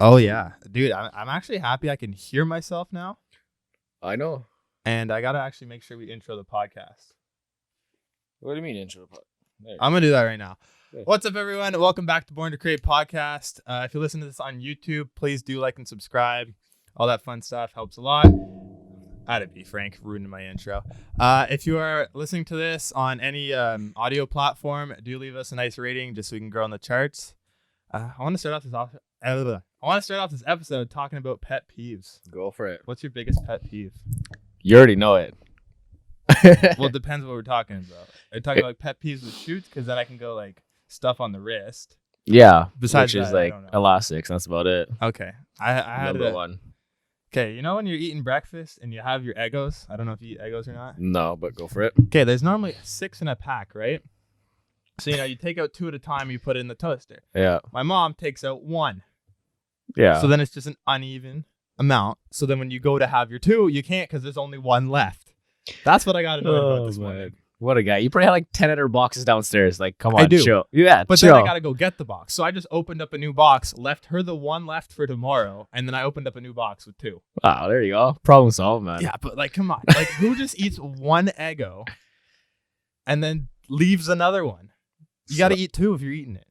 Oh, yeah. Dude, I'm actually happy I can hear myself now. I know. And I got to actually make sure we intro the podcast. What do you mean intro? I'm going to do that right now. Good. What's up, everyone? Welcome back to Born to Create podcast. If you listen to this on YouTube, please do like and subscribe. All that fun stuff helps a lot. That'd be Frank ruining my intro. If you are listening to this on any audio platform, do leave us a nice rating just so we can grow on the charts. I want to start off this episode talking about pet peeves. Go for it. What's your biggest pet peeve? You already know it. Well, it depends what we're talking about. Are you talking about like pet peeves with shoots? Because then I can go like stuff on the wrist. Yeah. Besides which is that, like elastics. That's about it. Okay. I had Number one. Okay, you know when you're eating breakfast and you have your Eggos? I don't know if you eat Eggos or not. No, but go for it. Okay, there's normally 6 in a pack, right? So, you take out 2 at a time, you put it in the toaster. Yeah. My mom takes out 1. Yeah. So then it's just an uneven amount. So then when you go to have your 2, you can't because there's only 1 left. That's what I got annoyed about this morning. What a guy. You probably had like 10 other boxes downstairs. Like, come on, I do. chill. Yeah, But chill. then I got to go get the box. So I just opened up a new box, left her the 1 left for tomorrow, and then I opened up a new box with 2. Wow, there you go. Problem solved, man. Yeah, but like, come on. Like, who just eats 1 Eggo and then leaves another one? You got to eat 2 if you're eating it.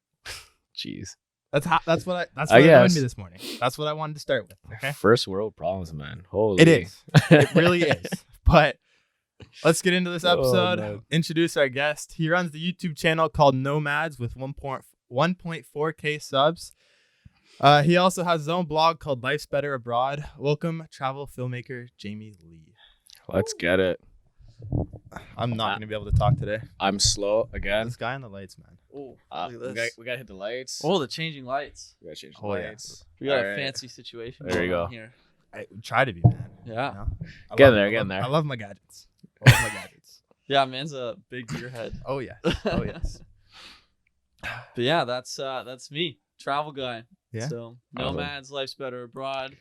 Jeez. That's what annoyed me this morning. That's what I wanted to start with. Okay. First world problems, man. Holy. It is. It really is. But let's get into this episode. Man. Introduce our guest. He runs the YouTube channel called Nomads with 1.4K subs. He also has his own blog called Life's Better Abroad. Welcome, travel filmmaker Jamey Lee. Let's get it. I'm not going to be able to talk today. I'm slow again. This guy on the lights, man. Oh, We look at this. got to hit the lights. Oh, the changing lights. We got to change the Oh, yeah. lights. We got All a right. fancy situation. There you going go. on Here. I try to be, man. Yeah. You know? I Get love- there, I get love- there. I love my gadgets. I love my gadgets. Yeah, man's a big gearhead. Oh, yes. Oh, yes. But yeah, that's me, travel guy. Yeah. So Awesome. Nomads, Life's Better Abroad,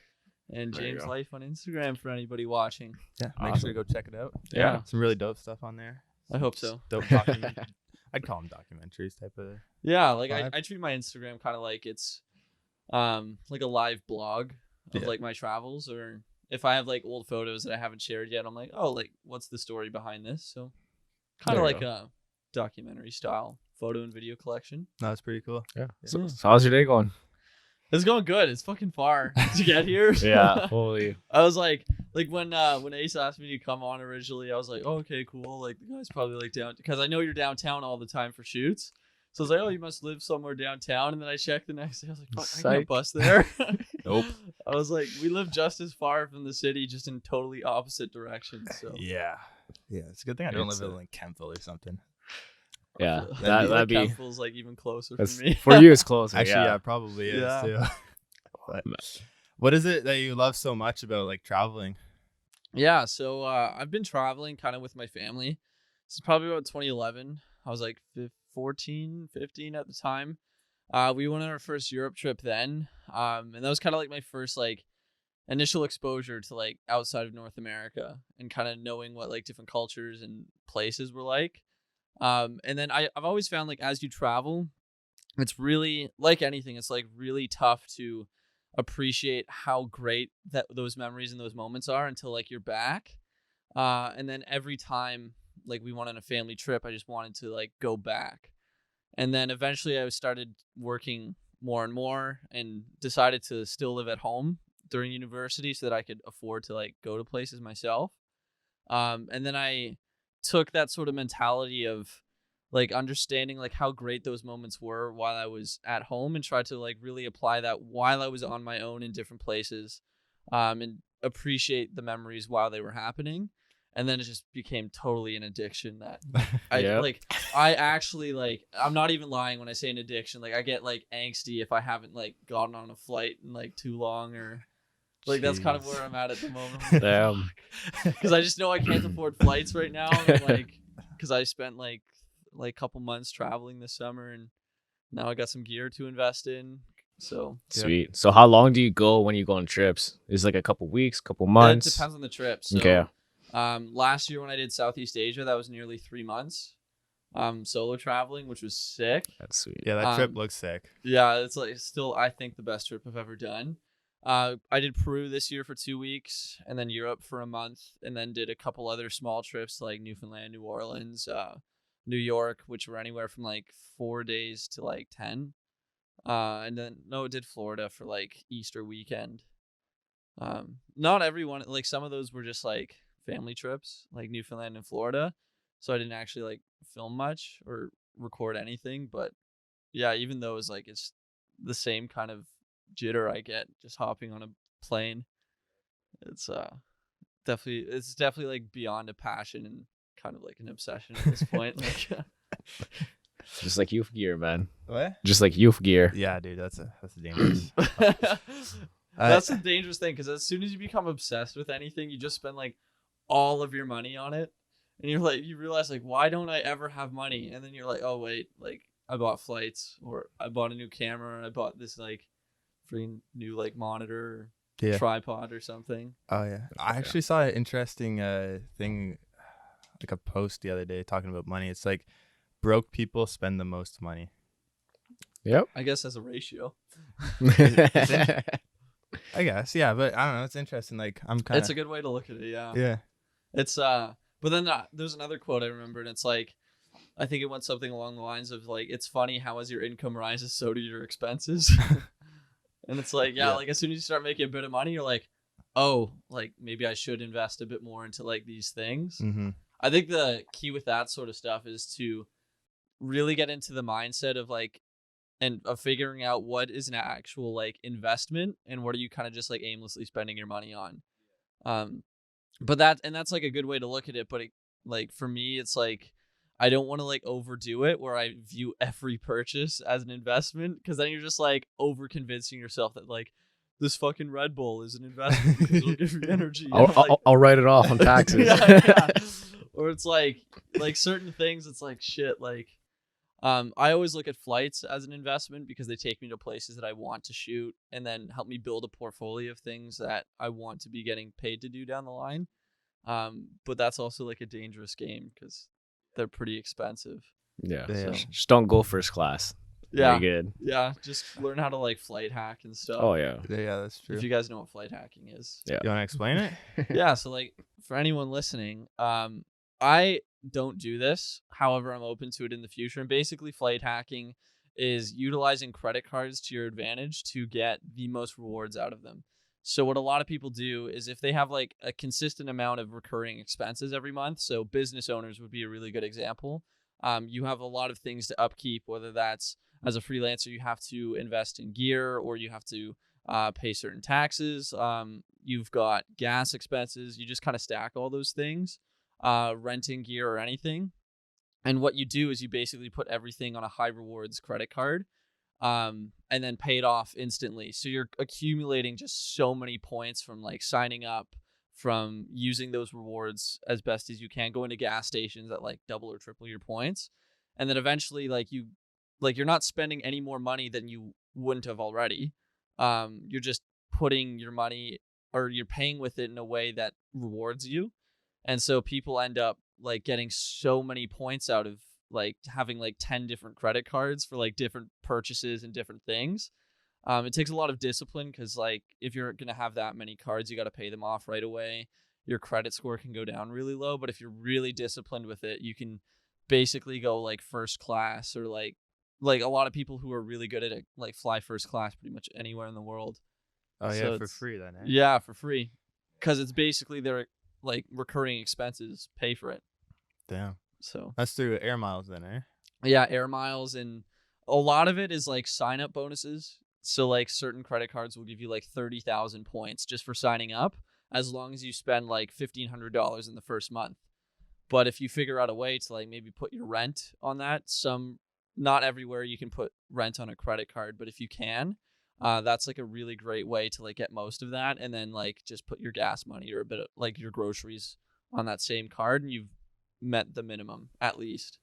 and There you James go. Life on Instagram for anybody watching. Yeah. Make sure to go check it out. Yeah. Some really dope stuff on there. I hope so. Dope I'd call them documentaries type of. Yeah, like Vibe. I treat my Instagram kind of like it's like a live blog of Yeah. like my travels, or if I have like old photos that I haven't shared yet, I'm like, oh, like what's the story behind this? So kind of There you like a documentary style photo and video collection. No, that's pretty cool. Yeah. Yeah. So how's your day going? It's going good. It's fucking far to get here. Yeah. Holy. I was like when Ace asked me to come on originally, I was like, oh, okay, cool. Like the guy's probably like down because I know you're downtown all the time for shoots. So I was like, oh, you must live somewhere downtown. And then I checked the next day. I was like, fuck, I Psych. can't bus there. Nope. I was like, we live just as far from the city, just in totally opposite directions. So Yeah. Yeah. It's a good thing I don't It's, live in like Kentville or something. Yeah. That'd That'd be. feels like even closer That's, for me. for you, it's closer. Actually, yeah, yeah. it probably is Yeah. too. But what is it that you love so much about like traveling? Yeah, so I've been traveling kind of with my family. This is probably about 2011. I was like 14, 15 at the time. We went on our first Europe trip then. And that was kind of like my first like initial exposure to like outside of North America and kind of knowing what like different cultures and places were like. And then I've always found like as you travel, it's really like anything, it's like really tough to appreciate how great that those memories and those moments are until like you're back. And then every time like we went on a family trip, I just wanted to like go back. And then eventually I started working more and more and decided to still live at home during university so that I could afford to like go to places myself. And then I took that sort of mentality of like understanding like how great those moments were while I was at home and tried to like really apply that while I was on my own in different places, and appreciate the memories while they were happening. And then it just became totally an addiction that I actually like, I'm not even lying when I say an addiction. Like I get like angsty if I haven't like gotten on a flight in like too long, or like that's kind of where I'm at the moment. Damn. Because I just know I can't afford flights right now. And, like, because I spent like a couple months traveling this summer, and now I got some gear to invest in. So Sweet. So how long do you go when you go on trips? Is it like a couple weeks, couple it months? depends on the trip. So, Okay. last year when I did Southeast Asia, that was nearly 3 months. solo traveling, which was sick. That's sweet. Yeah, that trip looks sick. Yeah, it's like still I think the best trip I've ever done. I did Peru this year for 2 weeks, and then Europe for a month, and then did a couple other small trips like Newfoundland, New Orleans, New York, which were anywhere from like 4 days to like 10. And then did Florida for like Easter weekend. Not everyone, like some of those were just like family trips, like Newfoundland and Florida. So I didn't actually like film much or record anything, but yeah, even though it's like it's the same kind of jitter I get just hopping on a plane. It's definitely like beyond a passion and kind of like an obsession at this point. Like Just like youth gear, man. What? Just like youth gear. Yeah, dude, that's a dangerous. that's a dangerous thing, because as soon as you become obsessed with anything, you just spend like all of your money on it, and you realize like, why don't I ever have money? And then you're like, oh wait, like I bought flights, or I bought a new camera, and I bought this like free new like monitor or tripod or something. Oh yeah, I actually saw an interesting thing, like a post the other day talking about money. It's like broke people spend the most money. Yep. I guess as a ratio. I guess, yeah, but I don't know. It's interesting. Like it's a good way to look at it. Yeah. Yeah. It's but then there's another quote I remember, and it's like, I think it went something along the lines of like, it's funny how as your income rises, so do your expenses. And it's like, yeah, like as soon as you start making a bit of money, you're like, oh, like maybe I should invest a bit more into like these things. Mm-hmm. I think the key with that sort of stuff is to really get into the mindset of like, and of figuring out what is an actual like investment and what are you kind of just like aimlessly spending your money on. But that's like a good way to look at it. But like for me, it's like, I don't want to like overdo it where I view every purchase as an investment, because then you're just like over convincing yourself that like this fucking Red Bull is an investment because it'll give you energy. I'll write it off on taxes. Yeah. Or it's like certain things, it's like shit. Like, I always look at flights as an investment because they take me to places that I want to shoot and then help me build a portfolio of things that I want to be getting paid to do down the line. But that's also like a dangerous game because they're pretty expensive. Yeah. So. Just don't go first class. Yeah. Very good. Yeah. Just learn how to like flight hack and stuff. Oh yeah. Yeah, that's true. If you guys know what flight hacking is. Yeah. You want to explain it? Yeah. So like for anyone listening, I don't do this. However, I'm open to it in the future. And basically flight hacking is utilizing credit cards to your advantage to get the most rewards out of them. So what a lot of people do is if they have like a consistent amount of recurring expenses every month, so business owners would be a really good example. You have a lot of things to upkeep, whether that's as a freelancer, you have to invest in gear or you have to pay certain taxes. You've got gas expenses. You just kind of stack all those things, renting gear or anything. And what you do is you basically put everything on a high rewards credit card. And then pay it off instantly. So you're accumulating just so many points from like signing up, from using those rewards as best as you can, going to gas stations that like double or triple your points. And then eventually you're not spending any more money than you wouldn't have already. You're just putting your money, or you're paying with it in a way that rewards you. And so people end up like getting so many points out of like having like 10 different credit cards for like different purchases and different things. It takes a lot of discipline because like if you're going to have that many cards, you got to pay them off right away. Your credit score can go down really low, but if you're really disciplined with it, you can basically go like first class, or like a lot of people who are really good at it, like fly first class pretty much anywhere in the world. Oh yeah, So for free then. Eh? Yeah, for free. Because it's basically their like recurring expenses pay for it. Damn. So That's through air miles then, eh? yeah, air miles, and a lot of it is like sign up bonuses. So like certain credit cards will give you like 30,000 points just for signing up, as long as you spend like $1,500 in the first month. But if you figure out a way to like maybe put your rent on that, not everywhere you can put rent on a credit card, but if you can, that's like a really great way to like get most of that, and then like just put your gas money or a bit of like your groceries on that same card, and you've met the minimum at least.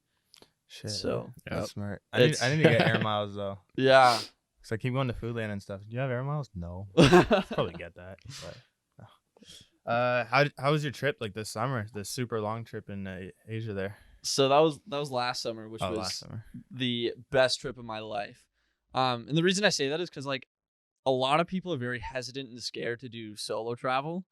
Shit. So that's smart. I need to get air miles though. Yeah. Cause I keep going to Foodland and stuff. Do you have air miles? No. Probably get that. But, how was your trip like this summer? The super long trip in Asia there. So that was last summer, which was last summer. the best trip of my life. And the reason I say that is because like a lot of people are very hesitant and scared to do solo travel.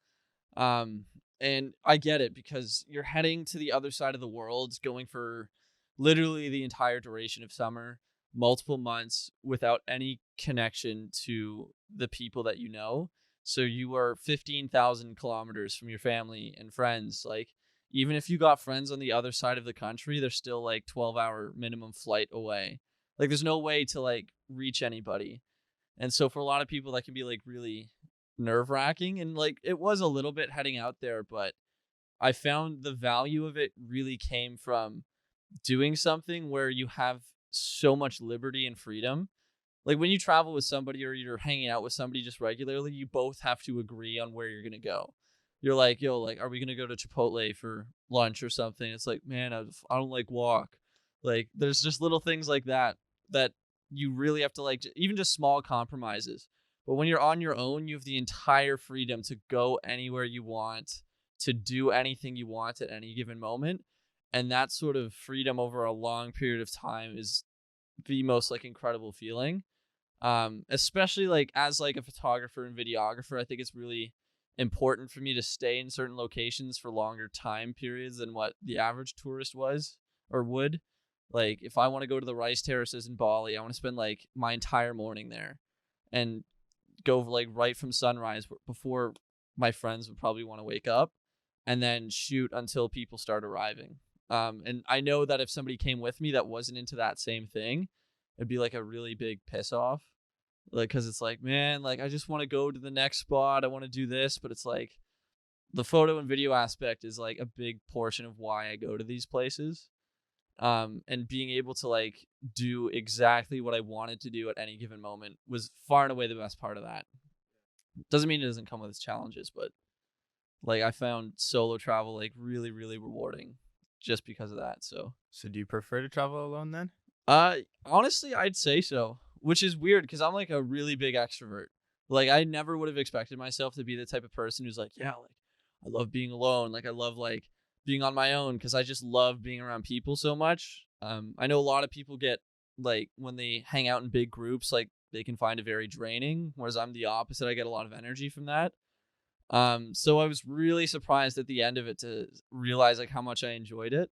Um, and I get it because you're heading to the other side of the world, going for literally the entire duration of summer, multiple months without any connection to the people that you know. So you are 15,000 kilometers from your family and friends. Like, even if you got friends on the other side of the country, they're still like 12-hour minimum flight away. Like, there's no way to like reach anybody. And so for a lot of people, that can be like really nerve wracking. And like it was a little bit heading out there, but I found the value of it really came from doing something where you have so much liberty and freedom. Like when you travel with somebody or you're hanging out with somebody just regularly, you both have to agree on where you're going to go. You're like, yo, like, are we going to go to Chipotle for lunch or something? It's like, man, I don't like walk. Like, there's just little things like that that you really have to like, even just small compromises. But when you're on your own, you have the entire freedom to go anywhere you want, to do anything you want at any given moment. And that sort of freedom over a long period of time is the most like incredible feeling. Especially like as like a photographer and videographer, I think it's really important for me to stay in certain locations for longer time periods than what the average tourist was or would. Like if I want to go to the rice terraces in Bali, I want to spend like my entire morning there and go like right from sunrise before my friends would probably want to wake up, and then shoot until people start arriving. And I know that if somebody came with me that wasn't into that same thing, it'd be like a really big piss off. Like, cause it's like, man, like I just want to go to the next spot. I want to do this, but it's like the photo and video aspect is like a big portion of why I go to these places. And being able to like do exactly what I wanted to do at any given moment was far and away the best part of that. Doesn't mean it doesn't come with its challenges, but like I found solo travel like really, really rewarding just because of that. So do you prefer to travel alone then? honestly, I'd say so, which is weird because I'm like a really big extrovert. Like I never would have expected myself to be the type of person who's like, yeah, like I love being alone. Like I love like being on my own because I just love being around people so much. I know a lot of people get like when they hang out in big groups, like they can find it very draining, whereas I'm the opposite. I get a lot of energy from that. So I was really surprised at the end of it to realize like how much I enjoyed it.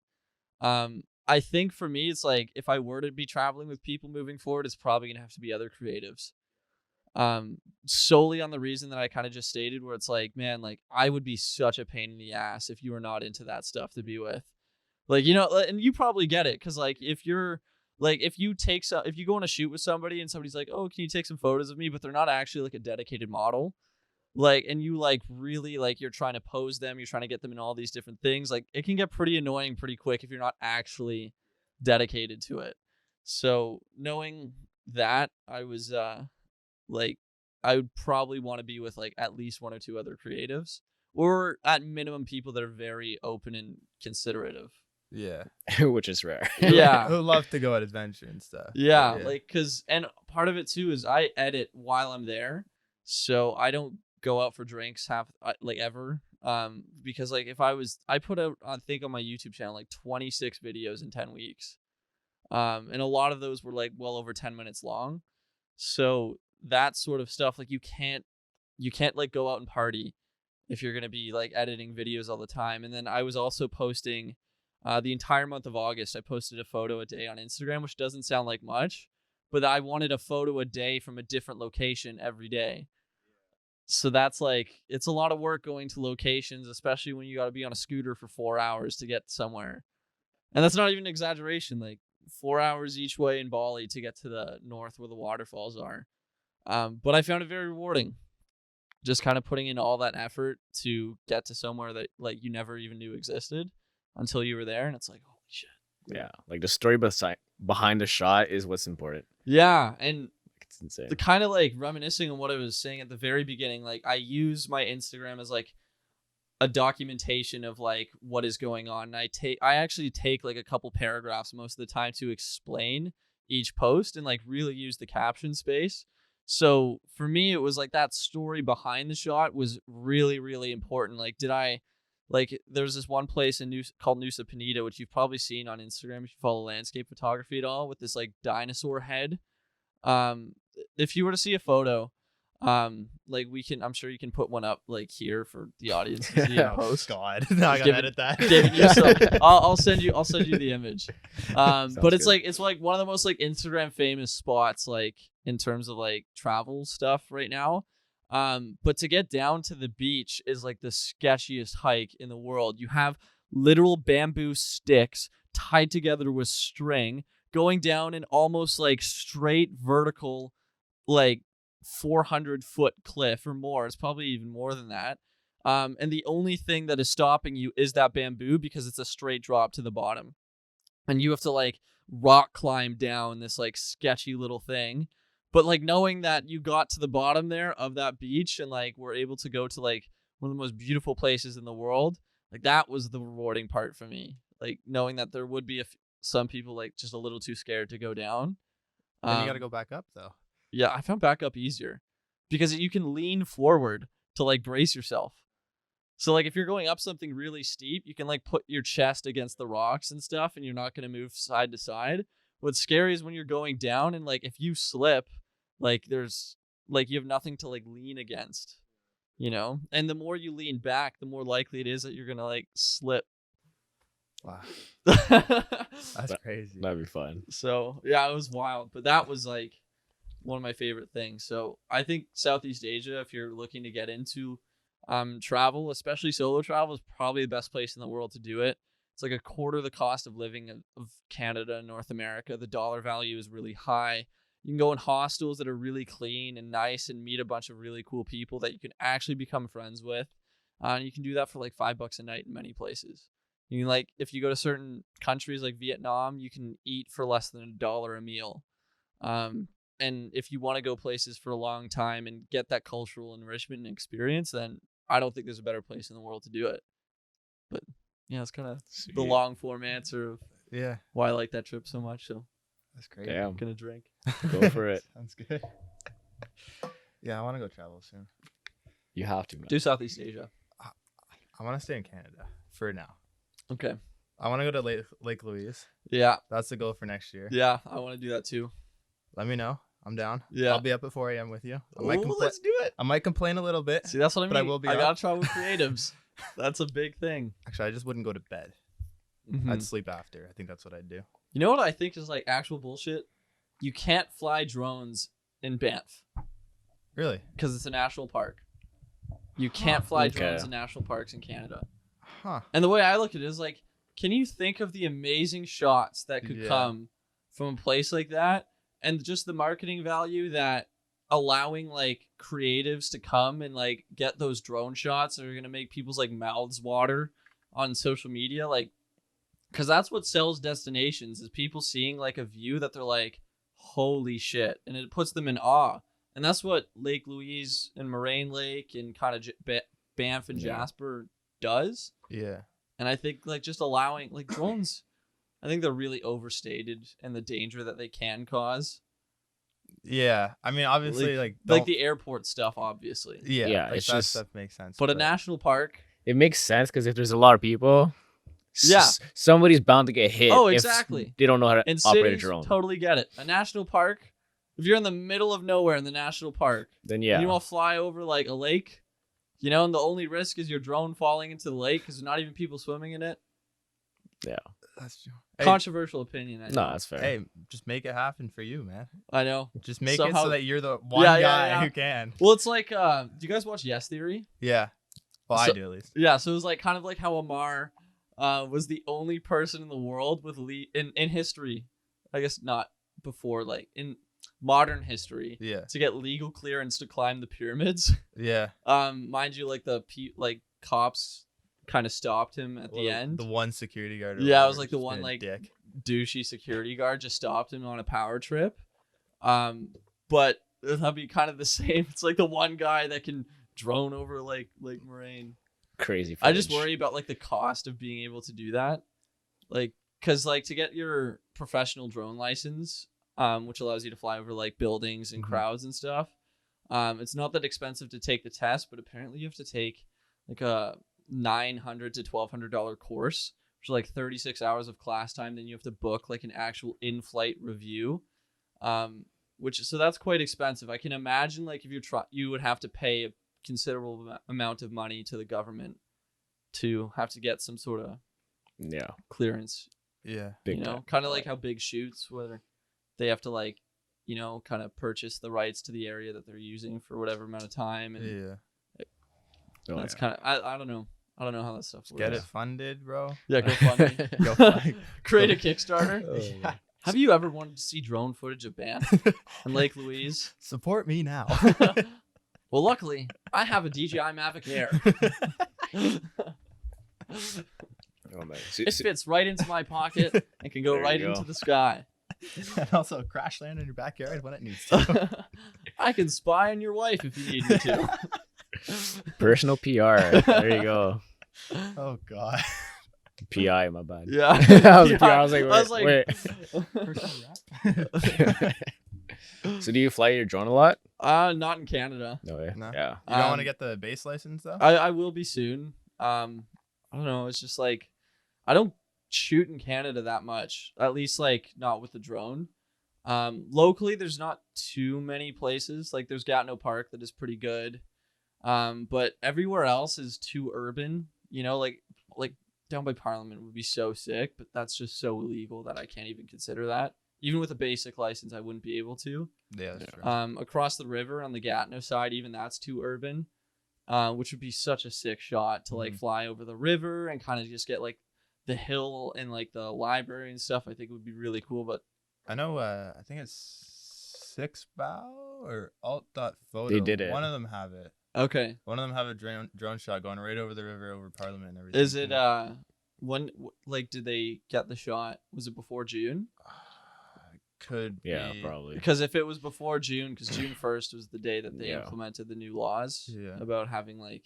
I think for me, it's like if I were to be traveling with people moving forward, it's probably gonna have to be other creatives. Solely on the reason that I kind of just stated, where it's like, man, like I would be such a pain in the ass if you were not into that stuff to be with. Like, you know, and you probably get it because like if you're like if you go on a shoot with somebody and somebody's like, oh, can you take some photos of me, but they're not actually like a dedicated model, like, and you like really like you're trying to pose them, you're trying to get them in all these different things, like it can get pretty annoying pretty quick if you're not actually dedicated to it. So knowing that, I was like I would probably want to be with like at least one or two other creatives, or at minimum people that are very open and considerate of. Yeah. Which is rare. Yeah. Who love to go on adventure and stuff. Yeah, But like cuz and part of it too is I edit while I'm there. So I don't go out for drinks half like ever. Because like if I put out I think on my YouTube channel like 26 videos in 10 weeks. And a lot of those were like well over 10 minutes long. So that sort of stuff, like you can't like go out and party if you're going to be like editing videos all the time. And then I was also posting the entire month of August. I posted a photo a day on Instagram, which doesn't sound like much, but I wanted a photo a day from a different location every day. So that's like, it's a lot of work going to locations, especially when you got to be on a scooter for 4 hours to get somewhere. And that's not even an exaggeration, like 4 hours each way in Bali to get to the north where the waterfalls are. But I found it very rewarding, just kind of putting in all that effort to get to somewhere that like you never even knew existed until you were there. And it's like, holy shit. Yeah, like the story behind the shot is what's important. Yeah. And It's insane. the kind of like reminiscing on what I was saying at the very beginning, like I use my Instagram as like a documentation of like what is going on. And I actually take like a couple paragraphs most of the time to explain each post and like really use the caption space. So for me, it was like that story behind the shot was really, really important. Like, did I Like there's this one place called Nusa Penida, which you've probably seen on Instagram if you follow landscape photography at all, with this like dinosaur head. If you were to see a photo, like I'm sure you can put one up like here for the audience to see in post. God, now I gotta edit that. Giving you some, I'll send you the image. But it's good. like one of the most like Instagram famous spots like in terms of like travel stuff right now. But to get down to the beach is like the sketchiest hike in the world. You have literal bamboo sticks tied together with string going down an almost like straight vertical, like 400-foot cliff or more. It's probably even more than that. And the only thing that is stopping you is that bamboo, because it's a straight drop to the bottom. And you have to like rock climb down this like sketchy little thing. But like knowing that you got to the bottom there of that beach and like were able to go to like one of the most beautiful places in the world, like that was the rewarding part for me. Like knowing that there would be some people like just a little too scared to go down. Then you gotta go back up though. Yeah, I found back up easier because you can lean forward to like brace yourself. So like if you're going up something really steep, you can like put your chest against the rocks and stuff and you're not going to move side to side. What's scary is when you're going down and like if you slip, like there's like you have nothing to like lean against, you know? And the more you lean back, the more likely it is that you're going to like slip. Wow. That's crazy. That'd be fun. So, yeah, it was wild, but that was like one of my favorite things. So I think Southeast Asia, if you're looking to get into travel, especially solo travel, is probably the best place in the world to do it. It's like a quarter the cost of living of Canada and North America. The dollar value is really high. You can go in hostels that are really clean and nice and meet a bunch of really cool people that you can actually become friends with. And you can do that for like $5 a night in many places. You can like, if you go to certain countries like Vietnam, you can eat for less than $1 a meal. And if you want to go places for a long time and get that cultural enrichment and experience, then I don't think there's a better place in the world to do it. But yeah, it's kind of the long form answer of why I like that trip so much. So that's great. Damn. I'm gonna drink. Go for it. Sounds good. Yeah, I want to go travel soon. You have to, man. Do Southeast Asia. I want to stay in Canada for now. Okay. I want to go to Lake Louise. Yeah. That's the goal for next year. Yeah, I want to do that too. Let me know. I'm down. Yeah. I'll be up at 4 a.m. with you. Let's do it. I might complain a little bit. See, that's what I mean. But I will be I up. gotta travel with creatives. That's a big thing. Actually, I just wouldn't go to bed. Mhm. I'd sleep after. I think that's what I'd do. You know what I think is like actual bullshit? You can't fly drones in Banff Really? because it's a national park. You can't fly Okay. drones in national parks in Canada. Huh. And the way I look at it is like, can you think of the amazing shots that could Yeah. come from a place like that? And just the marketing value that allowing like creatives to come and like get those drone shots that are going to make people's like mouths water on social media. Like, because that's what sells destinations is people seeing like a view that they're like, holy shit. And it puts them in awe. And that's what Lake Louise and Moraine Lake and kind of Banff and Jasper does. Yeah. And I think like just allowing like drones, I think they're really overstated and the danger that they can cause. Yeah. I mean, obviously, like the airport stuff, obviously. Yeah. Yeah, Like it's that just- stuff makes sense. But a national park. It makes sense because if there's a lot of people, Yeah. somebody's bound to get hit. Oh, if exactly. they don't know how to And operate a cities drone. totally get it. A national park, if you're in the middle of nowhere in the national park, Then and you want to fly over like a lake, you know, and the only risk is your drone falling into the lake because there's not even people swimming in it. That's true. Hey, Controversial opinion. I know. No, that's fair. hey, just make it happen for you, man. I know. Just make it Somehow- so that you're the one Yeah, guy yeah. who can. Well, it's like, do you guys watch Yes Theory? Yeah. Well, I So- do at least. Yeah, so it was like kind of like how Amar was the only person in the world with in history, I guess not before, like in modern history, Yeah. to get legal clearance to climb the pyramids. Yeah. Mind you, like like cops kind of stopped him at the end. The one security guard. or Yeah, it was whatever, like the just one being a like dick. douchey security guard just stopped him on a power trip. But that'd be kind of the same. It's like the one guy that can drone over like Lake Moraine. Crazy. I just footage. worry about like the cost of being able to do that. Like, cause like to get your professional drone license, which allows you to fly over like buildings and Mhm. crowds and stuff. It's not that expensive to take the test, but apparently you have to take like $900 to $1,200 course, which is like 36 hours of class time. Then you have to book like an actual in-flight review, so that's quite expensive. I can imagine like if you would have to pay a considerable amount of money to the government to have to get some sort of clearance. Yeah. Kind of like how big shoots, where they have to like, kind of purchase the rights to the area that they're using for whatever amount of time. And that's kind of, I don't know. I don't know how that stuff works. Get it funded, bro. Yeah, go fund it. Go fund. Create a Kickstarter. Yeah. Have you ever wanted to see drone footage of Banff and Lake Louise? Support me now. Well, luckily, I have a DJI Mavic Air. Oh man, It fits right into my pocket and can go There you right go. into the sky. And also crash land in your backyard when it needs to. I can spy on your wife if you need me to. personal PR. There you go. Oh god. PI, my bad. Yeah. I was Yeah. PR. I was like, wait. So do you fly your drone a lot? Not in Canada. No way. No? Yeah. You don't want to get the base license though? I will be soon. I don't know. It's just like I don't shoot in Canada that much. At least like not with the drone. Locally, there's not too many places. Like there's Gatineau Park that is pretty good. But everywhere else is too urban. Like down by Parliament would be so sick, but that's just so illegal that I can't even consider that. Even with a basic license, I wouldn't be able to. Yeah, that's true. Across the river on the Gatineau side, even that's too urban, which would be such a sick shot to like fly over the river and kind of just get like the hill and like the library and stuff. I think it would be really cool. But I know, I think it's Six Bow or Alt.photo. They did it. One of them have it. okay, One of them have a drone shot going right over the river, over Parliament and everything. is it when like did they get the shot? Was it before June? Could Yeah, be. probably. Because if it was before June, because June 1st was the day that they Yeah. implemented the new laws Yeah. about having like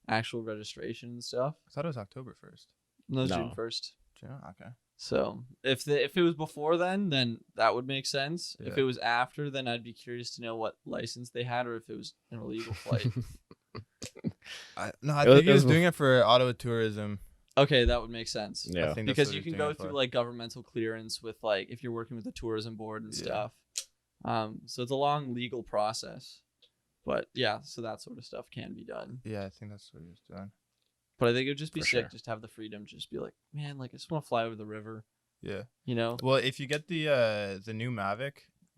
actual registration and stuff. I thought it was October 1st. No, it's No. June 1st. Okay. So if it was before then that would make sense. If Yeah. it was after, then I'd be curious to know what license they had or if it was an illegal flight. I It think was- he was doing it for Ottawa tourism. Okay, that would make sense. Yeah. I think that's Because what you he can was go doing it through for. like governmental clearance with like if you're working with the tourism board and Yeah. stuff. So it's a long legal process. But yeah, so that sort of stuff can be done. Yeah, I think that's what he was doing. But I think it would just be For sick sure. just to have the freedom to just be like, man, like I just want to fly over the river, Yeah. you know? Well, if you get the new Mavic,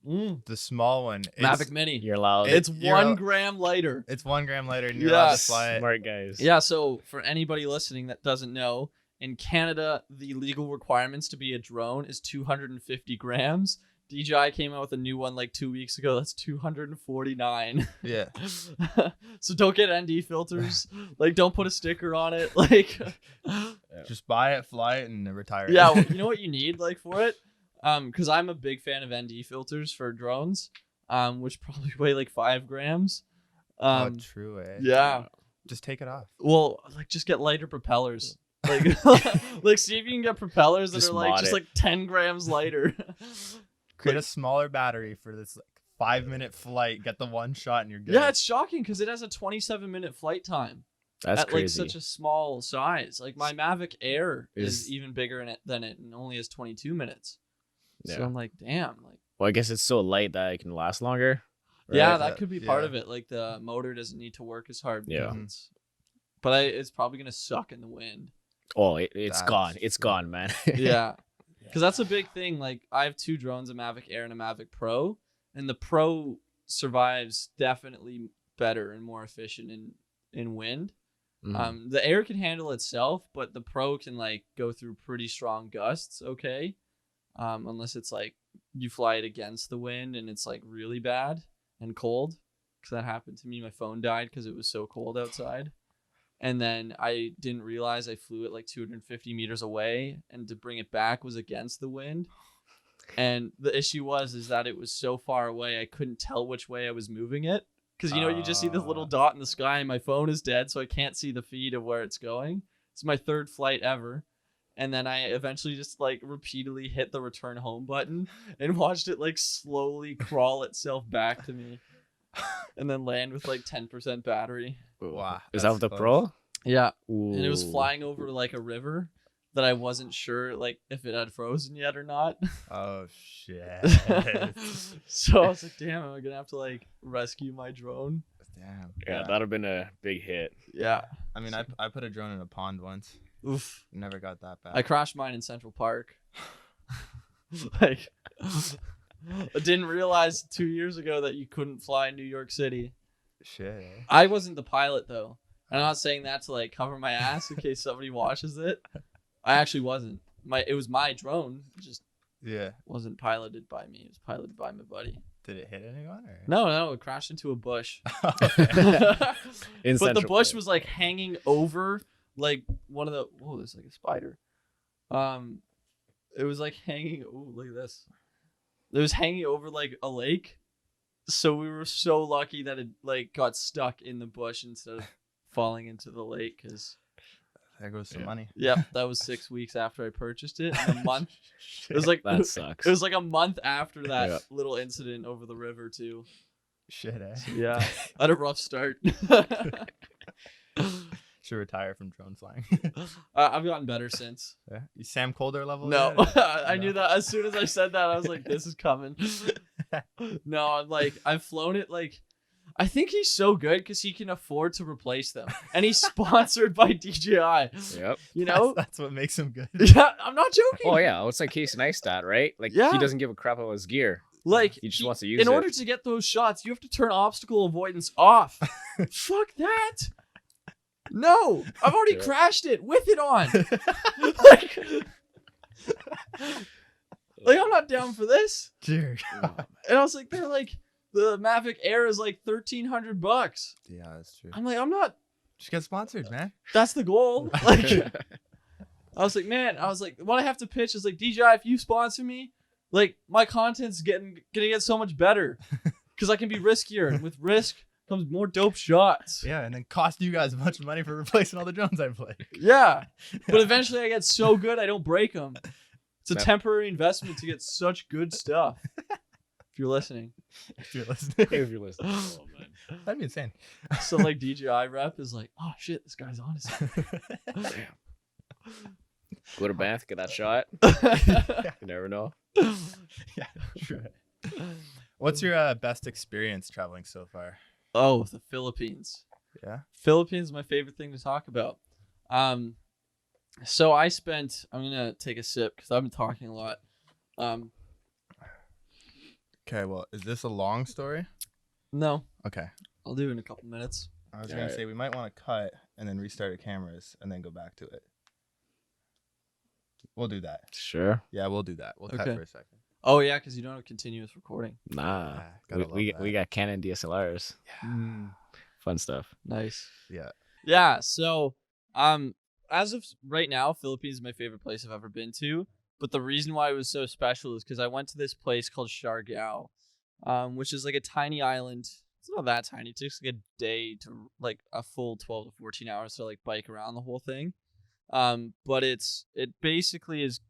the small one, Mavic Mini. You're allowed. It's you're 1 al- gram lighter. it's 1 gram lighter and you're allowed to Yes. fly it. Smart guys. Yeah, so for anybody listening that doesn't know, in Canada, the legal requirements to be a drone is 250 grams. DJI came out with a new one like 2 weeks ago. That's 249. Yeah. So don't get ND filters. Like, don't put a sticker on it. Like, Just buy it, fly it, and retire yeah, it. well, you know what you need like for it? Because I'm a big fan of ND filters for drones, which probably weigh like 5 grams. True, eh? Yeah. Just take it off. Well, like just get lighter propellers. Like, like see if you can get propellers that Just are like mod just it. like 10 grams lighter. Create a smaller battery for this 5-minute flight. Get the one shot and you're good. Yeah, it's shocking because it has a 27-minute flight time That's at crazy. like such a small size. Like my Mavic Air is Is- even bigger than it and only has 22 minutes. So Yeah. I'm like, damn. Like, Well, I guess it's so light that it can last longer. yeah, right? that could be part yeah. of it. Like the motor doesn't need to work as hard. Yeah. because it's- But it's probably gonna suck in the wind. Oh, it's That's gone. It's true. gone, man. Yeah. Because that's a big thing. Like I have 2 drones, a Mavic Air and a Mavic Pro, and the Pro survives definitely better and more efficient in wind. Mhm. The Air can handle itself, but the Pro can like go through pretty strong gusts. Okay, unless it's like you fly it against the wind and it's like really bad and cold. Because that happened to me. My phone died because it was so cold outside. And then I didn't realize I flew it like 250 meters away, and to bring it back was against the wind. And the issue is that it was so far away I couldn't tell which way I was moving it, because you just see this little dot in the sky, and my phone is dead, so I can't see the feed of where it's going. It's my 3rd flight ever, and then I eventually just like repeatedly hit the return home button and watched it like slowly crawl itself back to me, and then land with like 10% battery. Wow. Is that with the close. Pro? Yeah. Ooh. And it was flying over like a river that I wasn't sure like if it had frozen yet or not. Oh shit. So I was like, damn, am I gonna have to like rescue my drone? Damn. Yeah, that'd have been a big hit. Yeah. I mean, I put a drone in a pond once. Oof. Never got that bad. I crashed mine in Central Park. Like, I didn't realize 2 years ago that you couldn't fly in New York City. Shit. I wasn't the pilot though. I'm not saying that to like cover my ass in case somebody watches it. I actually wasn't. It was my drone. It just Yeah. wasn't piloted by me. It was piloted by my buddy. Did it hit anyone? Or? No, it crashed into a bush. Okay. In But the Central bush Park. was like hanging over like one of the. Whoa, there's like a spider. It was like hanging. Oh, look at this. It was hanging over like a lake. So we were so lucky that it like got stuck in the bush instead of falling into the lake. Cause There goes some Yeah. money. yeah, that was 6 weeks after I purchased it. And a month. It was like That sucks. It was like a month after that Yeah. little incident over the river too. Shit, eh? Yeah, I had a rough start. Should retire from drone flying. I've gotten better since. Yeah. You Sam Colder level? No, yet? I knew that as soon as I said that. I was like, "This is coming." No, I'm like, I've flown it. Like, I think he's so good because he can afford to replace them, and he's sponsored by DJI. Yep. You know? That's what makes him good. Yeah, I'm not joking. Oh yeah, it's like Casey Neistat, right? Like Yeah. he doesn't give a crap about his gear. Like, He just wants to use in it. order to get those shots, you have to turn obstacle avoidance off. Fuck that. No, I've already Yeah. crashed it with it on. like, I'm not down for this. Dear. And I was like, they're like, the Mavic Air is like $1,300. Yeah, that's true. I'm like, I'm not. Just get sponsored, man. That's the goal. Like, I was like, what I have to pitch is like, DJI, if you sponsor me, like, my content's gonna get so much better because I can be riskier. And with risk comes more dope shots. Yeah, and then cost you guys a bunch of money for replacing all the drones I play. Yeah. But eventually I get so good I don't break them. It's a That- temporary investment to get such good stuff. If you're listening. If you're listening. If you're listening. Oh man. That'd be insane. So like DJI rep is like, oh shit, this guy's on his Go to Banff, get that shot. You never know. Yeah, sure. What's your best experience traveling so far? Oh, the Philippines. Yeah. Philippines is my favorite thing to talk about. So I'm gonna take a sip because I've been talking a lot. Okay, well, is this a long story? No, Okay. I'll do it in a couple minutes. I was Yeah, gonna right. say we might want to cut and then restart the cameras and then go back to it. We'll do that. Sure. Yeah, we'll do that. We'll cut Okay. for a second. Oh yeah, because you don't have continuous recording. Nah. Yeah, gotta love we that. got Canon DSLRs. Mm, Fun stuff. nice. Yeah. Yeah. So, as of right now, Philippines is my favorite place I've ever been to. But the reason why it was so special is because I went to this place called Siargao, which is like a tiny island. It's not that tiny. It takes like a day to like a full 12 to 14 hours to like bike around the whole thing. But it basically is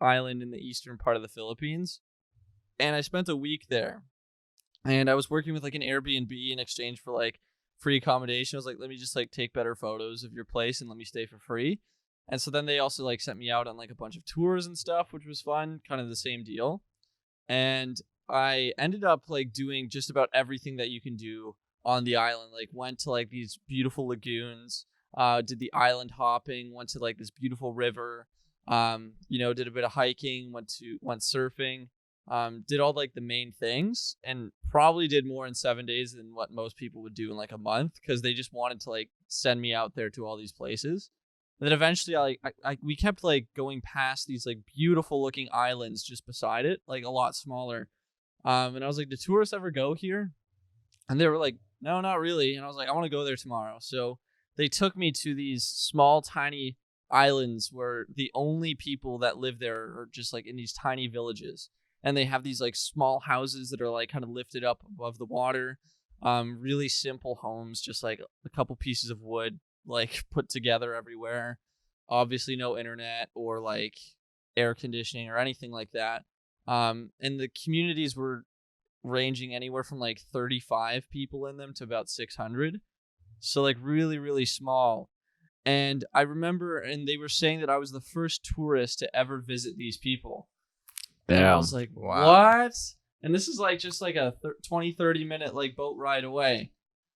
island in the eastern part of the Philippines. And I spent a week there. And I was working with like an Airbnb in exchange for like free accommodation. I was like, let me just like take better photos of your place and let me stay for free. And so then they also like sent me out on like a bunch of tours and stuff, which was fun, kind of the same deal. And I ended up like doing just about everything that you can do on the island. Like went to like these beautiful lagoons, did the island hopping, went to like this beautiful river, did a bit of hiking, went surfing, did all like the main things, and probably did more in 7 days than what most people would do in like a month because they just wanted to like send me out there to all these places. And then eventually we kept like going past these like beautiful looking islands just beside it, like a lot smaller. And I was like, do tourists ever go here? And they were like, no, not really. And I was like, I want to go there tomorrow. So they took me to these small, tiny islands where the only people that live there are just like in these tiny villages. And they have these like small houses that are like kind of lifted up above the water. Really simple homes, just like a couple pieces of wood, like put together everywhere. Obviously no internet or like air conditioning or anything like that. And the communities were ranging anywhere from like 35 people in them to about 600. So like really, really small. And I remember, and they were saying that I was the first tourist to ever visit these people. And I was like, Wow. what? And this is like just like a 20, 30 minute like boat ride away.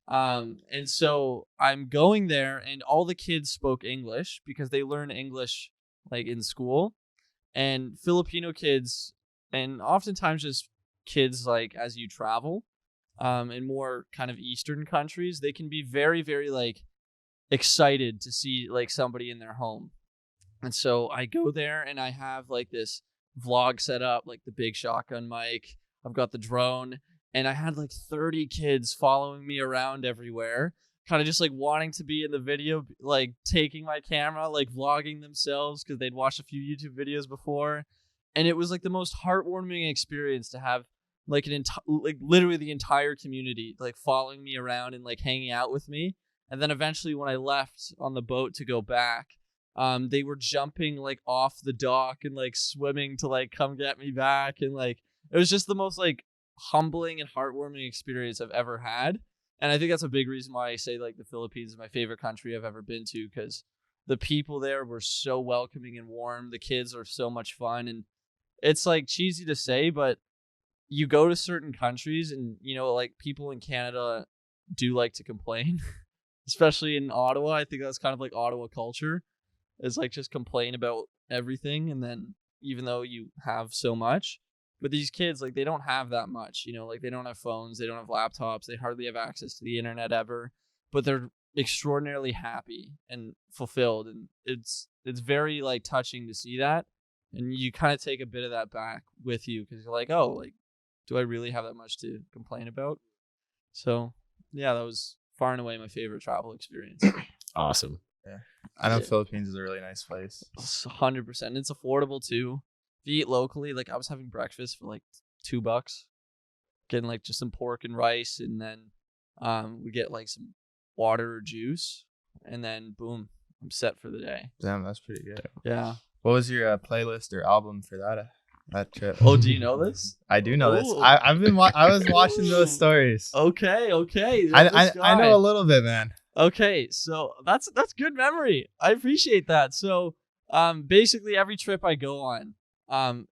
And so I'm going there, and all the kids spoke English because they learn English like in school. And Filipino kids, and oftentimes just kids like as you travel, in more kind of Eastern countries, they can be very, very like excited to see like somebody in their home. And so I go there, and I have like this vlog set up, like the big shotgun mic. I've got the drone, and I had like 30 kids following me around everywhere, kind of just like wanting to be in the video, like taking my camera, like vlogging themselves because they'd watched a few YouTube videos before. And it was like the most heartwarming experience to have like like literally the entire community like following me around and like hanging out with me. And then eventually when I left on the boat to go back, they were jumping like off the dock and like swimming to like come get me back. And like, it was just the most like humbling and heartwarming experience I've ever had. And I think that's a big reason why I say like the Philippines is my favorite country I've ever been to, because the people there were so welcoming and warm. The kids are so much fun. And it's like cheesy to say, but you go to certain countries and, you know, like people in Canada do like to complain, especially in Ottawa. I think that's kind of like Ottawa culture, is like just complain about everything. And then even though you have so much, but these kids, like they don't have that much, you know, like they don't have phones, they don't have laptops, they hardly have access to the internet ever, but they're extraordinarily happy and fulfilled. And it's very like touching to see that. And you kind of take a bit of that back with you because you're like, oh, like, do I really have that much to complain about? So yeah, that was far and away my favorite travel experience. Awesome. Yeah, I know Philippines is a really nice place. 100%. It's affordable too. If you eat locally, like I was having breakfast for like $2, getting like just some pork and rice, and then we get like some water or juice, and then boom, I'm set for the day. Damn, that's pretty good. Yeah. What was your playlist or album for that trip? Oh, do you know this? I do know this. Ooh. I've been I was watching those stories. Okay. I know a little bit, man. Okay, so that's good memory. I appreciate that. So, basically every trip I go on, I'm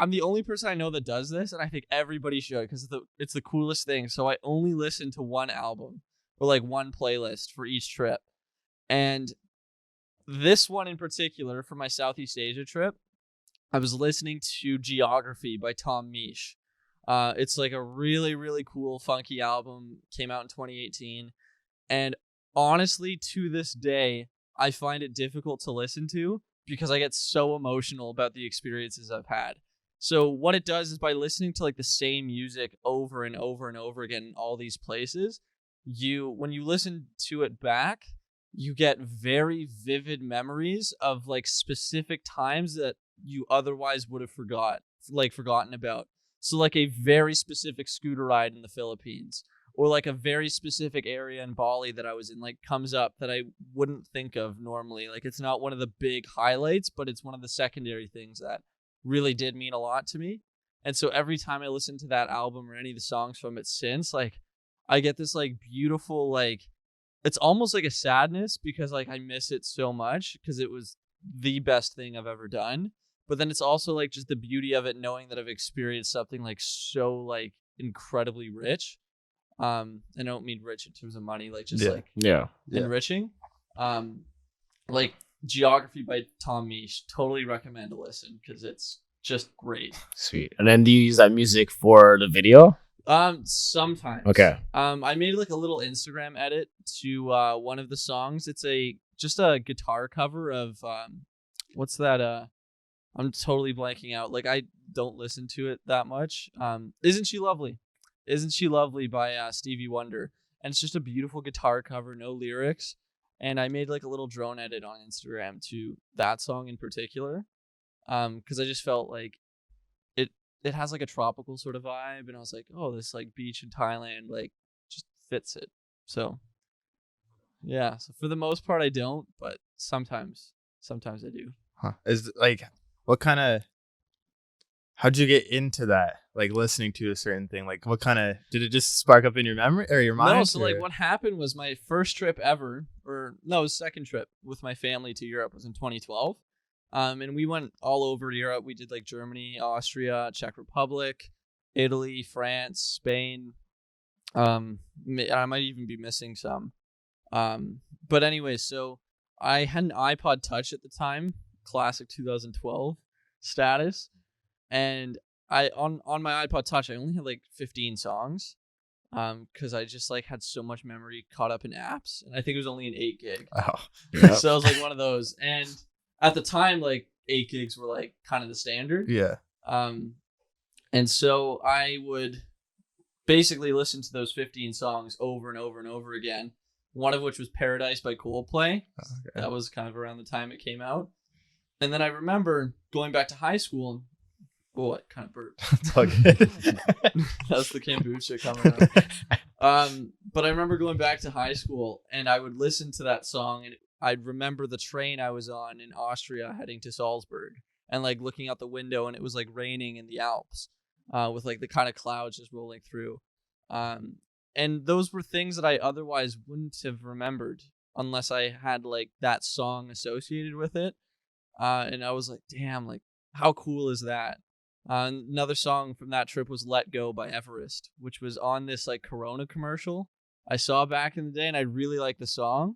the only person I know that does this, and I think everybody should because it's the coolest thing. So I only listen to one album or like one playlist for each trip, and this one in particular for my Southeast Asia trip, I was listening to Geography by Tom Misch. It's like a really, really cool, funky album. Came out in 2018. And honestly, to this day, I find it difficult to listen to because I get so emotional about the experiences I've had. So what it does is by listening to like the same music over and over and over again in all these places, when you listen to it back, you get very vivid memories of like specific times that you otherwise would have forgotten about. So like a very specific scooter ride in the Philippines, or like a very specific area in Bali that I was in, like comes up that I wouldn't think of normally. Like it's not one of the big highlights, but it's one of the secondary things that really did mean a lot to me. And so every time I listen to that album or any of the songs from it since, like I get this like beautiful, like it's almost like a sadness because like I miss it so much because it was the best thing I've ever done. But then it's also like just the beauty of it, knowing that I've experienced something like so like incredibly rich. I don't mean rich in terms of money, like just enriching. Like Geography by Tom Misch, totally recommend to listen because it's just great. Sweet. And then do you use that music for the video? Sometimes. Okay. I made like a little Instagram edit to one of the songs. It's just a guitar cover of what's that? I'm totally blanking out. Like I don't listen to it that much. Isn't She Lovely? Isn't She Lovely by Stevie Wonder. And it's just a beautiful guitar cover, no lyrics. And I made like a little drone edit on Instagram to that song in particular. Because I just felt like it has like a tropical sort of vibe, and I was like, oh, this like beach in Thailand like just fits it. So yeah, so for the most part I don't, but sometimes I do. Is like what kind of how'd you get into that? Like listening to a certain thing? Like what kind of, did it just spark up in your memory or your mind? No, so like what happened was my first trip ever, or no, second trip with my family to Europe was in 2012. And we went all over Europe. We did like Germany, Austria, Czech Republic, Italy, France, Spain. I might even be missing some. But anyway, so I had an iPod Touch at the time, classic 2012 status, and I on my iPod Touch I only had like 15 songs, because I just like had so much memory caught up in apps, and I think it was only an 8 gig. Oh, Yep. So I was like one of those, and at the time like 8 gigs were like kind of the standard. yeah. And so I would basically listen to those 15 songs over and over and over again. One of which was Paradise by Coldplay. Okay. That was kind of around the time it came out. And then I remember going back to high school. Oh, what kind of burp? It's all good. That's the kombucha coming out. But I remember going back to high school and I would listen to that song and I'd remember the train I was on in Austria heading to Salzburg and like looking out the window and it was like raining in the Alps, with like the kind of clouds just rolling through. And those were things that I otherwise wouldn't have remembered unless I had like that song associated with it. And I was like, damn, like how cool is that? Another song from that trip was Let Go by Everest, which was on this like Corona commercial I saw back in the day, and I really like the song.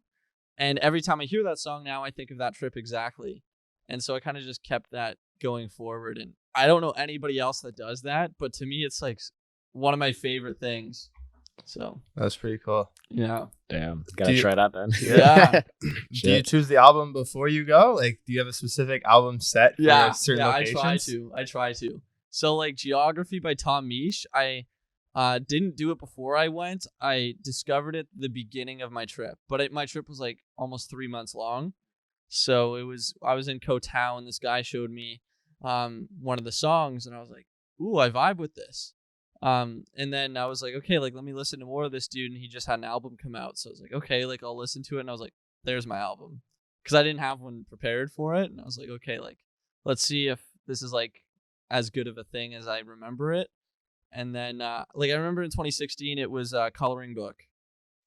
And every time I hear that song now, I think of that trip exactly. And so I kind of just kept that going forward. And I don't know anybody else that does that, but to me, it's like one of my favorite things. So That's pretty cool. yeah. Damn, gotta try that then. Yeah. Do you choose the album before you go? Like, do you have a specific album set for certain locations? I try to. So like Geography by Tom Misch, I didn't do it before I went. I discovered it the beginning of my trip, but my trip was like almost 3 months long. So I was in Koh Tao and this guy showed me one of the songs and I was like, ooh, I vibe with this. And then I was like, okay, like let me listen to more of this dude, and he just had an album come out, so I was like, okay, like I'll listen to it, and I was like, there's my album, because I didn't have one prepared for it, and I was like, okay, like let's see if this is like as good of a thing as I remember it. And then like I remember in 2016 it was Coloring Book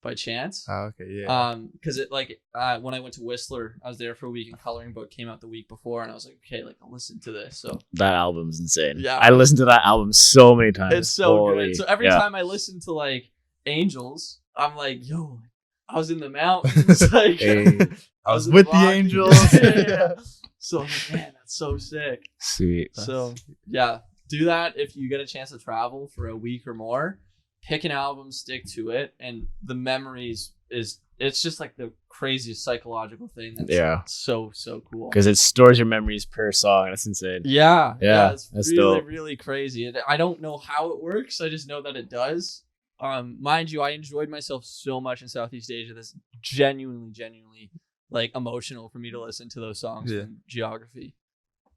by Chance. Oh, okay, yeah. Because it like when I went to Whistler, I was there for a week, and Coloring Book came out the week before, and I was like, okay, like I'll listen to this. So That album's insane. Yeah. I listened to that album so many times. it's so Holy- good. So every time I listen to like Angels, I'm like, yo, I was in the mountains. Like Hey, I was in with the Rockies. Angels. Yeah. So I'm like, man, that's so sick. sweet. So yeah, do that if you get a chance to travel for a week or more. Pick an album, stick to it, and the memories it's just like the craziest psychological thing. That's so cool. Because it stores your memories per song. That's insane. Yeah, it's that's really dope. really crazy. And I don't know how it works. I just know that it does. Mind you, I enjoyed myself so much in Southeast Asia. That's genuinely like emotional for me to listen to those songs from Geography,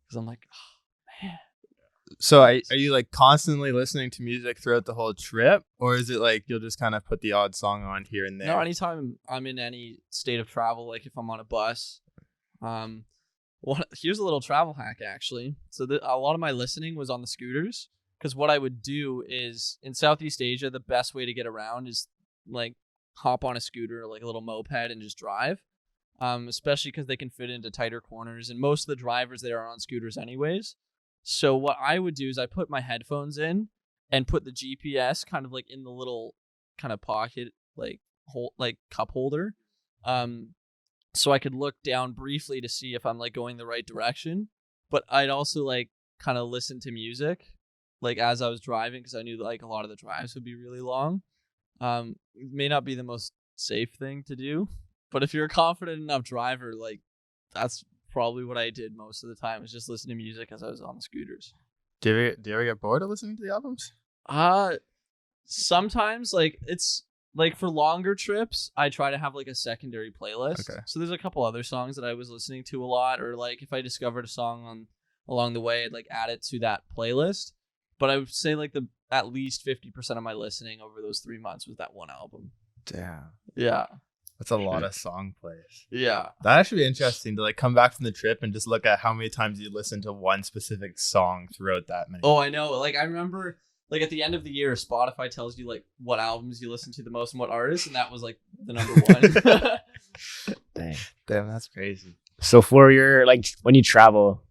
because I'm like, oh, man. So are you like constantly listening to music throughout the whole trip, or is it like you'll just kind of put the odd song on here and there? No, anytime I'm in any state of travel, like if I'm on a bus. Here's a little travel hack actually. So a lot of my listening was on the scooters, because what I would do is in Southeast Asia, the best way to get around is like hop on a scooter, like a little moped, and just drive. Especially because they can fit into tighter corners, and most of the drivers there are on scooters anyways. So what I would do is I put my headphones in and put the GPS kind of like in the little kind of pocket, like cup holder. So I could look down briefly to see if I'm like going the right direction, but I'd also like kind of listen to music like as I was driving, because I knew like a lot of the drives would be really long. It may not be the most safe thing to do, but if you're a confident enough driver, like that's probably what I did most of the time, was just listen to music as I was on the scooters. Do you ever get bored of listening to the albums? Sometimes, like it's like for longer trips, I try to have like a secondary playlist. Okay. So there's a couple other songs that I was listening to a lot, or like if I discovered a song along the way, I'd like add it to that playlist. But I would say like at least 50% of my listening over those 3 months was that one album. Damn. Yeah. That's a lot of song plays. Yeah. That'd actually be interesting to like come back from the trip and just look at how many times you listen to one specific song throughout that many. Oh, I know. Like I remember, like at the end of the year, Spotify tells you like what albums you listen to the most and what artists, and that was like the number one. Damn, that's crazy. So for your like when you travel,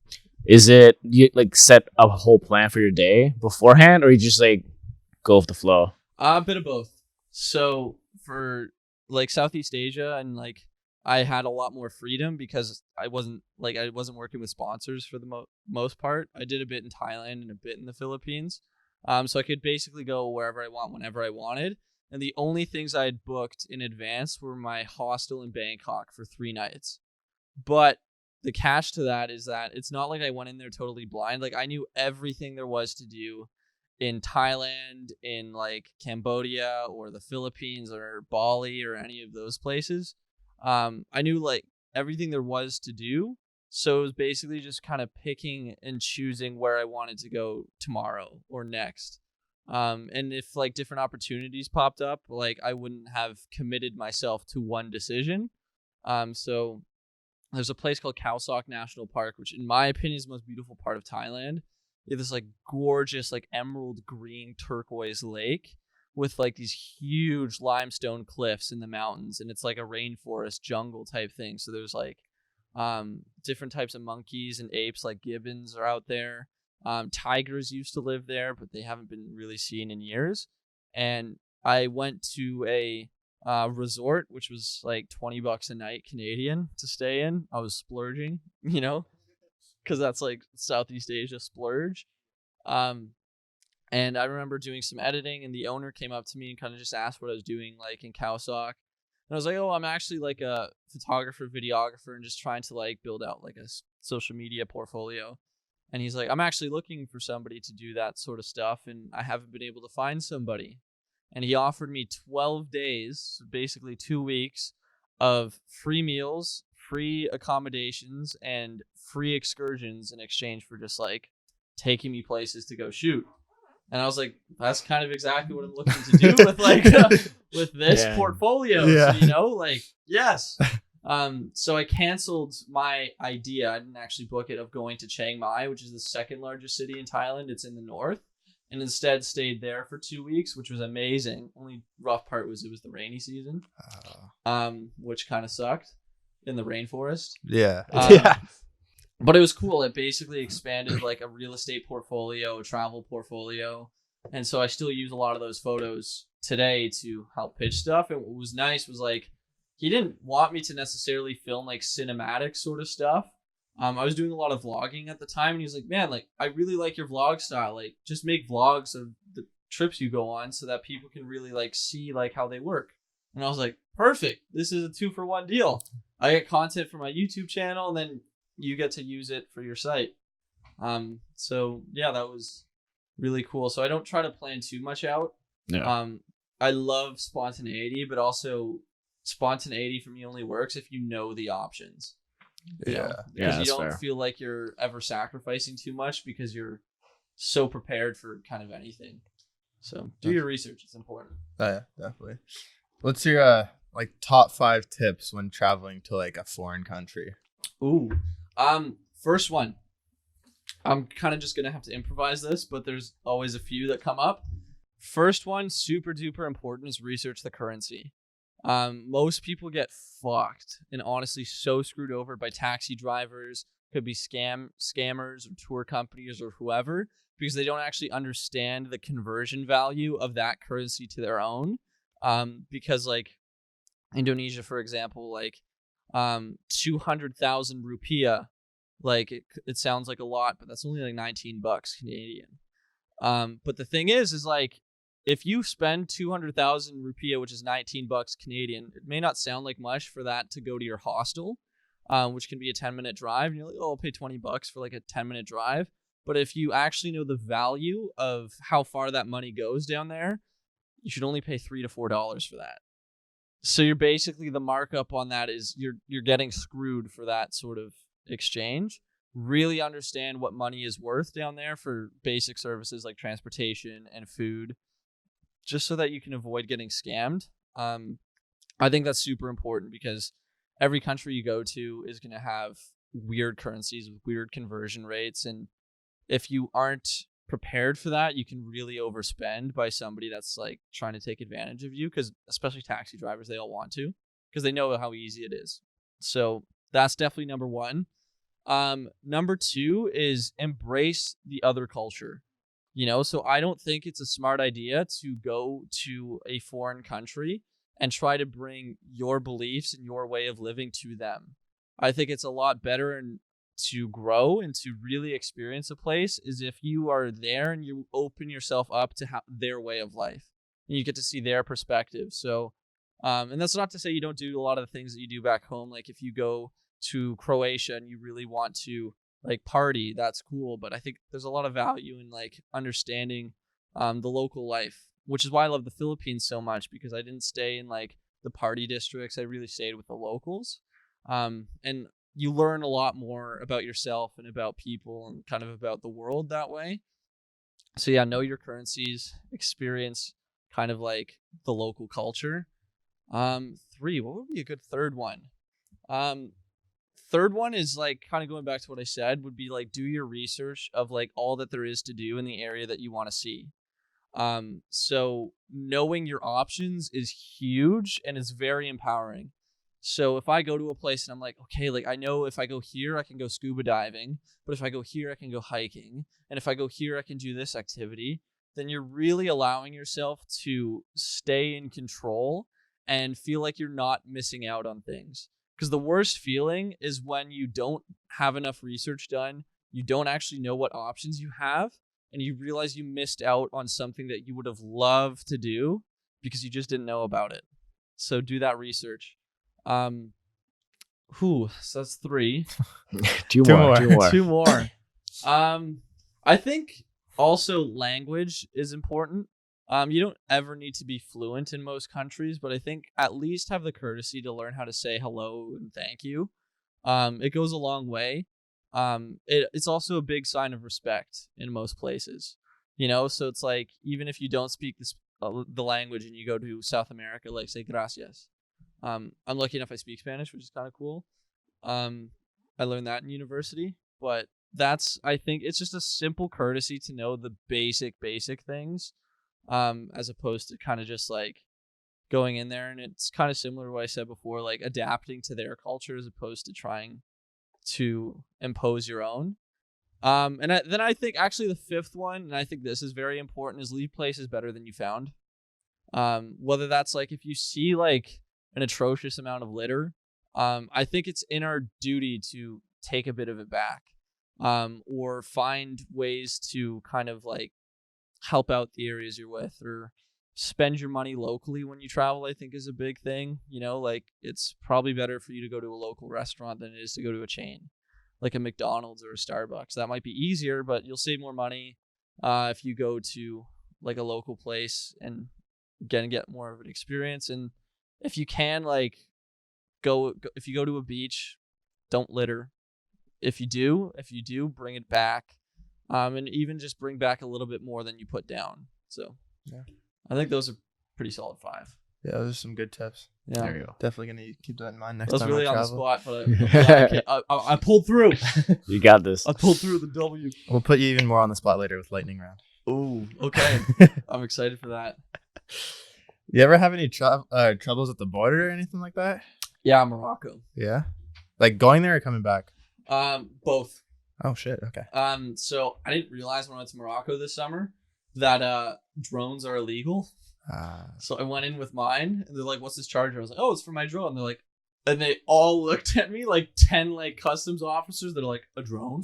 is it you like set a whole plan for your day beforehand, or you just like go with the flow? A bit of both. So for like Southeast Asia, and like I had a lot more freedom because I wasn't working with sponsors for the most part. I did a bit in Thailand and a bit in the Philippines. So I could basically go wherever I want, whenever I wanted. And the only things I had booked in advance were my hostel in Bangkok for 3 nights. But the catch to that is that it's not like I went in there totally blind. Like I knew everything there was to do in Thailand, in like Cambodia or the Philippines or Bali or any of those places. I knew like everything there was to do. So it was basically just kind of picking and choosing where I wanted to go tomorrow or next. And if like different opportunities popped up, like I wouldn't have committed myself to one decision. So there's a place called Khao Sok National Park, which in my opinion is the most beautiful part of Thailand. You have this like gorgeous, like emerald green turquoise lake with like these huge limestone cliffs in the mountains. And it's like a rainforest jungle type thing. So there's like different types of monkeys and apes, like gibbons are out there. Tigers used to live there, but they haven't been really seen in years. And I went to a resort, which was like $20 a night Canadian to stay in. I was splurging, because that's like Southeast Asia splurge. And I remember doing some editing, and the owner came up to me and kind of just asked what I was doing like in Khao Sok. And I was like, oh, I'm actually like a photographer, videographer, and just trying to like build out like a social media portfolio. And he's like, I'm actually looking for somebody to do that sort of stuff, and I haven't been able to find somebody. And he offered me 12 days, so basically 2 weeks of free meals, free accommodations, and free excursions in exchange for just like taking me places to go shoot. And I was like, that's kind of exactly what I'm looking to do with like with this portfolio. Yeah. So, like, yes. So I canceled my idea. I didn't actually book it of going to Chiang Mai, which is the second largest city in Thailand. It's in the north. And instead stayed there for 2 weeks, which was amazing. Only rough part was it was the rainy season, which kind of sucked in the rainforest. Yeah. But it was cool. It basically expanded like a real estate portfolio, a travel portfolio. And so I still use a lot of those photos today to help pitch stuff. And what was nice was like, he didn't want me to necessarily film like cinematic sort of stuff. I was doing a lot of vlogging at the time, and he was like, man, like, I really like your vlog style. Like, just make vlogs of the trips you go on so that people can really like see like how they work. And I was like, perfect. This is a 2-for-1 deal. I get content for my YouTube channel, and then you get to use it for your site. So yeah, that was really cool. So I don't try to plan too much out. Yeah. I love spontaneity, but also spontaneity for me only works if you know the options. Because you don't feel like you're ever sacrificing too much because you're so prepared for kind of anything. So do your research. It's important. Yeah, definitely. What's your like top 5 tips when traveling to like a foreign country? Ooh. First one. I'm kind of just going to have to improvise this, but there's always a few that come up. First one, super duper important, is research the currency. Most people get fucked and honestly so screwed over by taxi drivers, could be scammers or tour companies or whoever, because they don't actually understand the conversion value of that currency to their own. Because like Indonesia, for example, like 200,000 rupiah, like it sounds like a lot, but that's only like $19 Canadian. But the thing is like, if you spend 200,000 rupiah, which is $19 Canadian, it may not sound like much for that to go to your hostel, which can be a 10-minute drive. And you're like, oh, I'll pay $20 for like a 10-minute drive. But if you actually know the value of how far that money goes down there, you should only pay $3 to $4 for that. So you're basically, the markup on that is you're getting screwed for that sort of exchange. Really understand what money is worth down there for basic services like transportation and food, just so that you can avoid getting scammed. I think that's super important because every country you go to is going to have weird currencies with weird conversion rates. And if you aren't prepared for that, you can really overspend by somebody that's like trying to take advantage of you, because especially taxi drivers, they all want to, because they know how easy it is. So that's definitely number one. Number two is embrace the other culture. So I don't think it's a smart idea to go to a foreign country and try to bring your beliefs and your way of living to them. I think it's a lot better and to grow and to really experience a place is if you are there and you open yourself up to their way of life and you get to see their perspective. So, and that's not to say you don't do a lot of the things that you do back home. Like if you go to Croatia and you really want to like party, that's cool. But I think there's a lot of value in like understanding the local life, which is why I love the Philippines so much, because I didn't stay in like the party districts. I really stayed with the locals. And you learn a lot more about yourself and about people and kind of about the world that way. So yeah, know your currencies, experience kind of like the local culture. Three, what would be a good third one? Third one is like kind of going back to what I said, would be like do your research of like all that there is to do in the area that you want to see. So knowing your options is huge and it's very empowering. So if I go to a place and I'm like, okay, like I know if I go here, I can go scuba diving, but if I go here, I can go hiking. And if I go here, I can do this activity. Then you're really allowing yourself to stay in control and feel like you're not missing out on things. Because the worst feeling is when you don't have enough research done, you don't actually know what options you have, and you realize you missed out on something that you would have loved to do because you just didn't know about it. So do that research. So that's three. Two more. Two more. I think also language is important. You don't ever need to be fluent in most countries, but I think at least have the courtesy to learn how to say hello and thank you. It goes a long way. It's also a big sign of respect in most places, so it's like, even if you don't speak the language and you go to South America, like say gracias. I'm lucky enough I speak Spanish, which is kind of cool. I learned that in university, but I think it's just a simple courtesy to know the basic things, as opposed to kind of just like going in there. And it's kind of similar to what I said before, like adapting to their culture as opposed to trying to impose your own. Then I think actually the fifth one, and I think this is very important, is leave places better than you found. Whether that's like if you see like an atrocious amount of litter, I think it's in our duty to take a bit of it back, or find ways to kind of like help out the areas you're with, or spend your money locally when you travel. I think is a big thing. Like it's probably better for you to go to a local restaurant than it is to go to a chain like a McDonald's or a Starbucks. That might be easier, but you'll save more money if you go to like a local place and get more of an experience. And if you can, like if you go to a beach, don't litter. If you do, bring it back. And even just bring back a little bit more than you put down. So yeah, I think those are pretty solid 5. Yeah, those are some good tips. Yeah, there you go. Definitely gonna keep that in mind next I was time really I on the travel. spot, but I pulled through. You got this. I pulled through the W. We'll put you even more on the spot later with lightning round. Oh, okay. I'm excited for that. You ever have any troubles at the border or anything like that? Yeah, Morocco. Yeah, like going there or coming back? Both. Oh shit. Okay. So I didn't realize when I went to Morocco this summer that drones are illegal. So I went in with mine, and they're like, "What's this charger?" I was like, "Oh, it's for my drone." And they're like, and they all looked at me like 10 like customs officers that are like, "A drone?"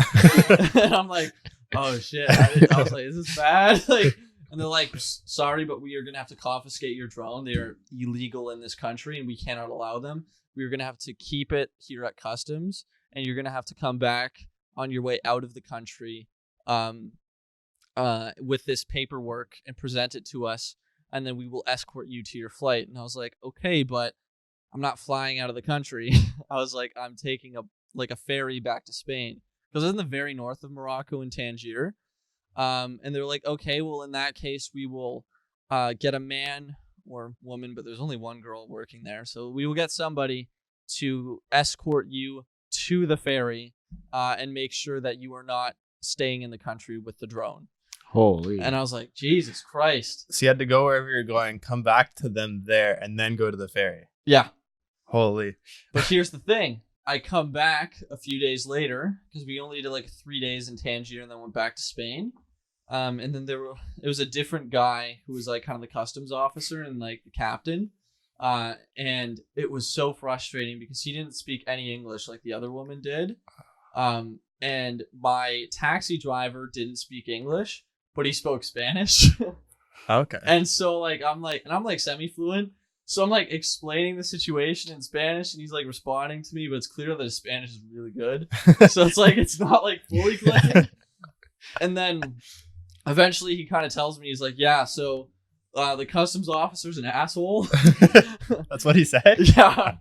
And I'm like, "Oh shit!" I was like, "Is this bad?" Like, and they're like, "Sorry, but we are gonna have to confiscate your drone. They are illegal in this country, and we cannot allow them. We are gonna have to keep it here at customs, and you're gonna have to come back on your way out of the country, with this paperwork and present it to us, and then we will escort you to your flight." And I was like, "Okay, but I'm not flying out of the country." I was like, "I'm taking a ferry back to Spain," because it's in the very north of Morocco in Tangier. And they're like, "Okay, well in that case, we will get a man or woman, but there's only one girl working there. So we will get somebody to escort you to the ferry and make sure that you are not staying in the country with the drone. Holy. And I was like, Jesus Christ. So you had to go wherever you're going, come back to them there, and then go to the ferry. Yeah. Holy. But here's the thing. I come back a few days later because we only did like 3 days in Tangier and then went back to Spain. And then it was a different guy who was like kind of the customs officer and like the captain. And it was so frustrating because he didn't speak any English like the other woman did. And my taxi driver didn't speak English, but he spoke Spanish. Okay. And so like I'm like semi-fluent. So I'm like explaining the situation in Spanish and he's like responding to me, but it's clear that his Spanish is really good. So it's like it's not like fully clicking. And then eventually he kind of tells me, he's like, yeah, so the customs officer's an asshole. That's what he said? Yeah.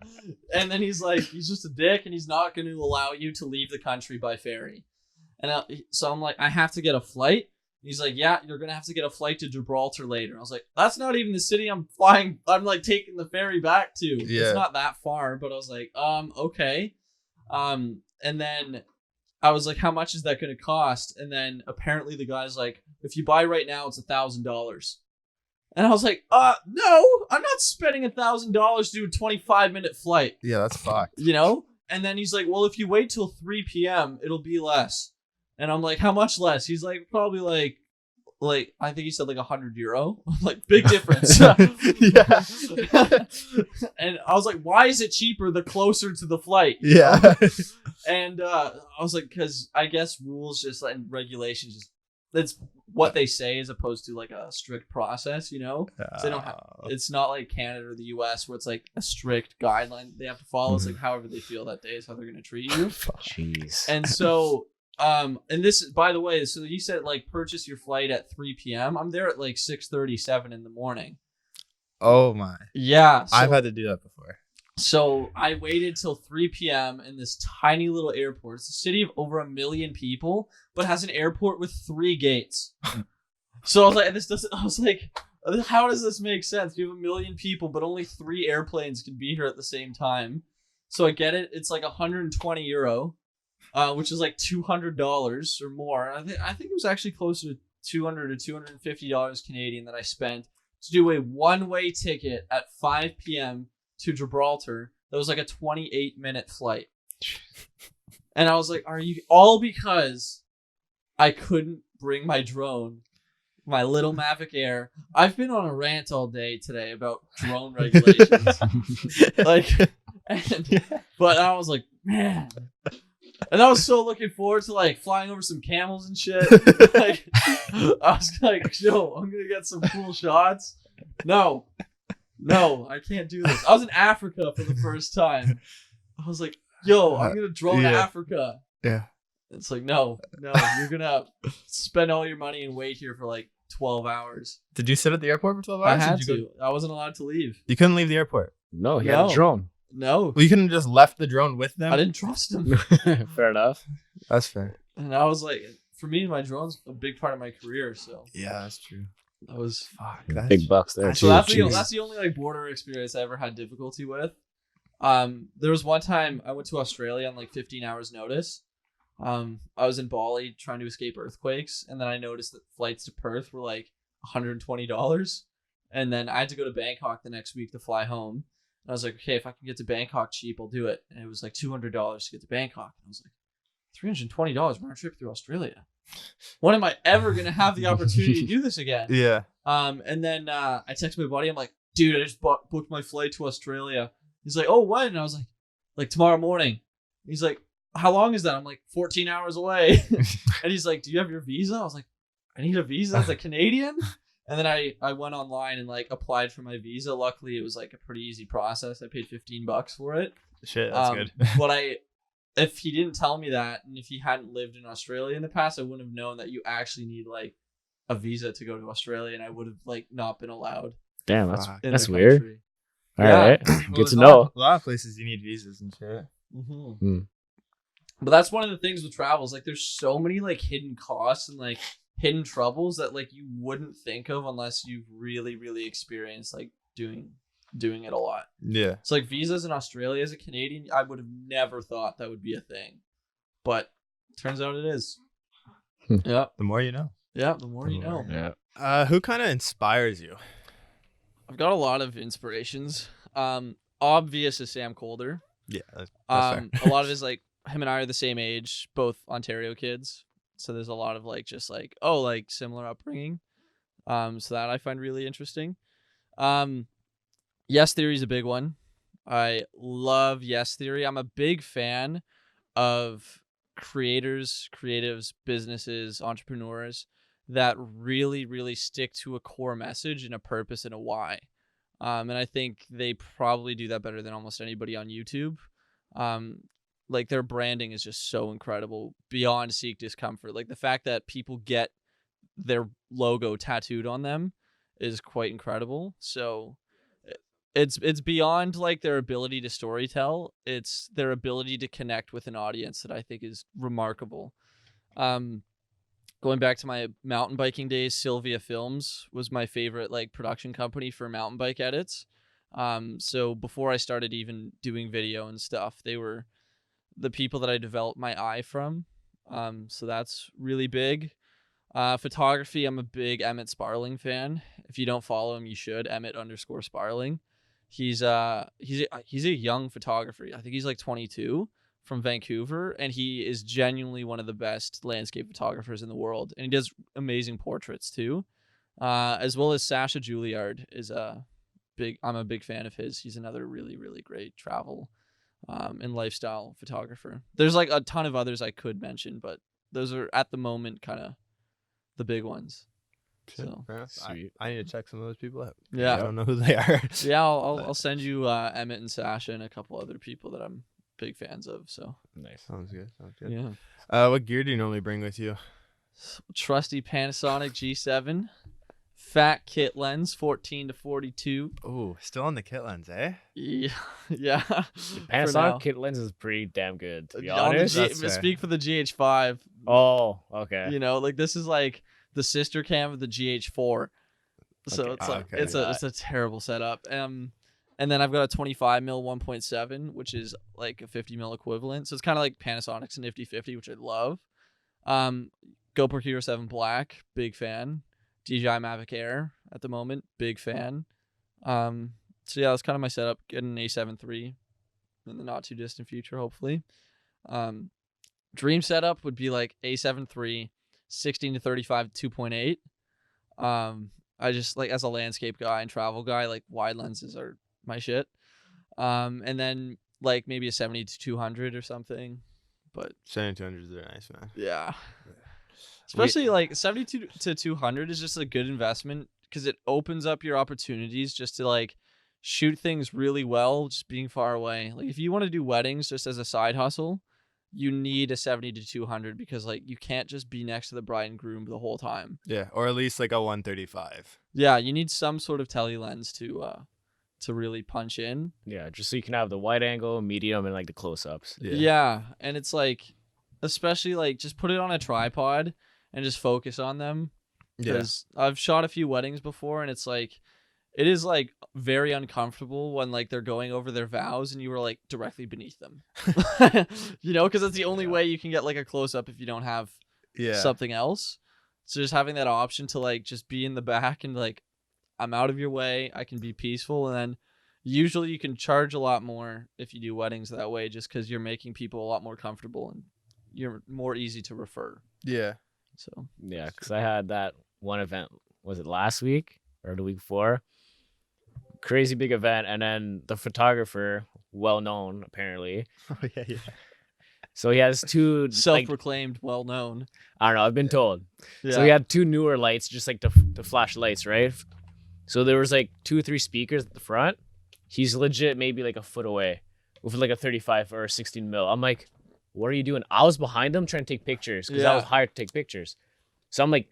And then he's like, he's just a dick and he's not going to allow you to leave the country by ferry. And so I'm like, I have to get a flight. He's like, yeah, you're going to have to get a flight to Gibraltar later. I was like, that's not even the city I'm flying. I'm like taking the ferry back to. Yeah. It's not that far, but I was like, okay. And then I was like, how much is that going to cost? And then apparently the guy's like, if you buy right now, it's $1,000. And I was like, no, I'm not spending $1,000 to do a 25-minute flight. Yeah, that's fucked. You know? And then he's like, well, if you wait till 3 p.m., it'll be less. And I'm like, how much less? He's like, probably like I think he said like €100. I'm like, big difference. Yeah. And I was like, why is it cheaper the closer to the flight? Yeah. And I was like, because I guess rules just and regulations just that's what they say as opposed to like a strict process, you know? So they don't have, it's not like Canada or the US where it's like a strict guideline they have to follow. It's like however they feel that day is how they're gonna treat you. Jeez. And so and this, by the way, so you said like purchase your flight at 3 p.m. I'm there at like 6:37 in the morning. Oh my. Yeah. So, I've had to do that before. So I waited till 3 p.m. in this tiny little airport. It's a city of over 1 million people, but has an airport with 3 gates. So I was like, how does this make sense? You have 1 million people, but only 3 airplanes can be here at the same time. So I get it. It's like €120. Which is like $200 or more. I think it was actually closer to $200 to $250 Canadian that I spent to do a one-way ticket at 5 p.m. to Gibraltar. That was like a 28-minute flight. And I was like, are you all because I couldn't bring my drone, my little Mavic Air. I've been on a rant all day today about drone regulations. But I was like, man. And I was so looking forward to like flying over some camels and shit. Like, I was like, yo, I'm gonna get some cool shots. No, I can't do this. I was in Africa for the first time. I was like, yo, I'm gonna drone to Africa. Yeah. It's like, no, you're gonna spend all your money and wait here for like 12 hours. Did you sit at the airport for 12 hours? I had to. I wasn't allowed to leave. You couldn't leave the airport. No, he had a drone. No. Well, you couldn't have just left the drone with them? I didn't trust him. Fair enough. That's fair. And I was like, for me, my drone's a big part of my career. So yeah, that's true. That was big bucks there. So that's the only like border experience I ever had difficulty with. There was one time I went to Australia on like 15 hours notice. I was in Bali trying to escape earthquakes, and then I noticed that flights to Perth were like $120, and then I had to go to Bangkok the next week to fly home. And I was like, okay, if I can get to Bangkok cheap, I'll do it. And it was like $200 to get to Bangkok. And I was like, $320 for a trip through Australia. When am I ever going to have the opportunity to do this again? Yeah. And then I texted my buddy. I'm like, dude, I just booked my flight to Australia. He's like, oh, when? And I was like tomorrow morning. He's like, how long is that? I'm like, 14 hours away. And he's like, do you have your visa? I was like, I need a visa as a Canadian? And then I went online and like applied for my visa. Luckily, it was like a pretty easy process. I paid $15 for it. Shit, that's good. But if he didn't tell me that, and if he hadn't lived in Australia in the past, I wouldn't have known that you actually need like a visa to go to Australia, and I would have like not been allowed. Damn, that's weird. All right, good to A know. lot of places you need visas and shit. Mm-hmm. But that's one of the things with travel is like there's so many like hidden costs and like hidden troubles that like you wouldn't think of unless you've really, really experienced like doing it a lot. Yeah. It's like visas in Australia as a Canadian, I would have never thought that would be a thing, but turns out it is. Yeah. The more you know. Yeah. The more you know. Yeah. Who kind of inspires you? I've got a lot of inspirations. Obvious is Sam Colder. Yeah. That's A lot of his like him and I are the same age, both Ontario kids. So there's a lot of like just like similar upbringing. So that I find really interesting. Yes Theory is a big one. I love Yes Theory. I'm a big fan of creators, creatives, businesses, entrepreneurs that really, really stick to a core message and a purpose and a why. And I think they probably do that better than almost anybody on YouTube. Like their branding is just so incredible beyond Seek Discomfort. Like the fact that people get their logo tattooed on them is quite incredible. So it's beyond like their ability to storytell. It's their ability to connect with an audience that I think is remarkable. Going back to my mountain biking days, Sylvia Films was my favorite like production company for mountain bike edits. So before I started even doing video and stuff, they were the people that I developed my eye from. So that's really big. Photography, I'm a big Emmett Sparling fan. If you don't follow him, you should. Emmett_Sparling. He's a young photographer. I think he's like 22 from Vancouver, and he is genuinely one of the best landscape photographers in the world. And he does amazing portraits too. As well as Sasha Juilliard I'm a big fan of his. He's another really, really great travel and lifestyle photographer. There's like a ton of others I could mention, but those are at the moment kind of the big ones. So Sweet. I need to check some of those people out. Yeah. I don't know who they are. Yeah, I'll send you Emmett and Sasha and a couple other people that I'm big fans of. So Nice. Sounds good. yeah. What gear do you normally bring with you? Trusty Panasonic G7, fat kit lens, 14-42. Oh, still on the kit lens, eh? Yeah, yeah. Panasonic kit lens is pretty damn good, to be On the honest. That's fair. speak for the GH5. Oh, okay. You know, like this is like the sister cam of the GH4. So Okay. it's like Okay. it's a terrible setup. And then I've got a 25mm 1.7, which is like a 50mm equivalent. So it's kind of like Panasonic's Nifty 50, which I love. GoPro Hero 7 Black, big fan. DJI Mavic Air at the moment, big fan. So yeah, that's kind of my setup. Getting an A7 III in the not too distant future, hopefully. Dream setup would be like A7 III, 16-35 2.8. I just like as a landscape guy and travel guy, like wide lenses are my shit. And then like maybe a 70-200 or something. But 7200s are nice, man. yeah. Especially like 72-200 is just a good investment because it opens up your opportunities just to like shoot things really well, just being far away. Like if you want to do weddings just as a side hustle, you need a 70-200 because like you can't just be next to the bride and groom the whole time. Yeah, or at least like a 135. Yeah, you need some sort of tele lens to really punch in. Yeah, just so you can have the wide angle, medium, and like the close-ups. Yeah, and it's like, especially like just put it on a tripod and just focus on them. Because I've shot a few weddings before, and it's like, it is like very uncomfortable when like they're going over their vows and you were like directly beneath them. You know, because that's the only way you can get like a close up if you don't have something else. So just having that option to like just be in the back and like, I'm out of your way, I can be peaceful. And then usually you can charge a lot more if you do weddings that way, just because you're making people a lot more comfortable and you're more easy to refer. Yeah. So Yeah, because I had that one event, was it last week or the week before? Crazy big event, and then the photographer, well known apparently. Oh yeah. So he has two self-proclaimed, well known. I don't know, I've been told. Yeah. So he had two newer lights, just like the flash lights, right? So there was like 2 or 3 speakers at the front. He's legit maybe like a foot away with like a 35 or a 16mm. I'm like, what are you doing? I was behind him trying to take pictures because I was hired to take pictures. So I'm like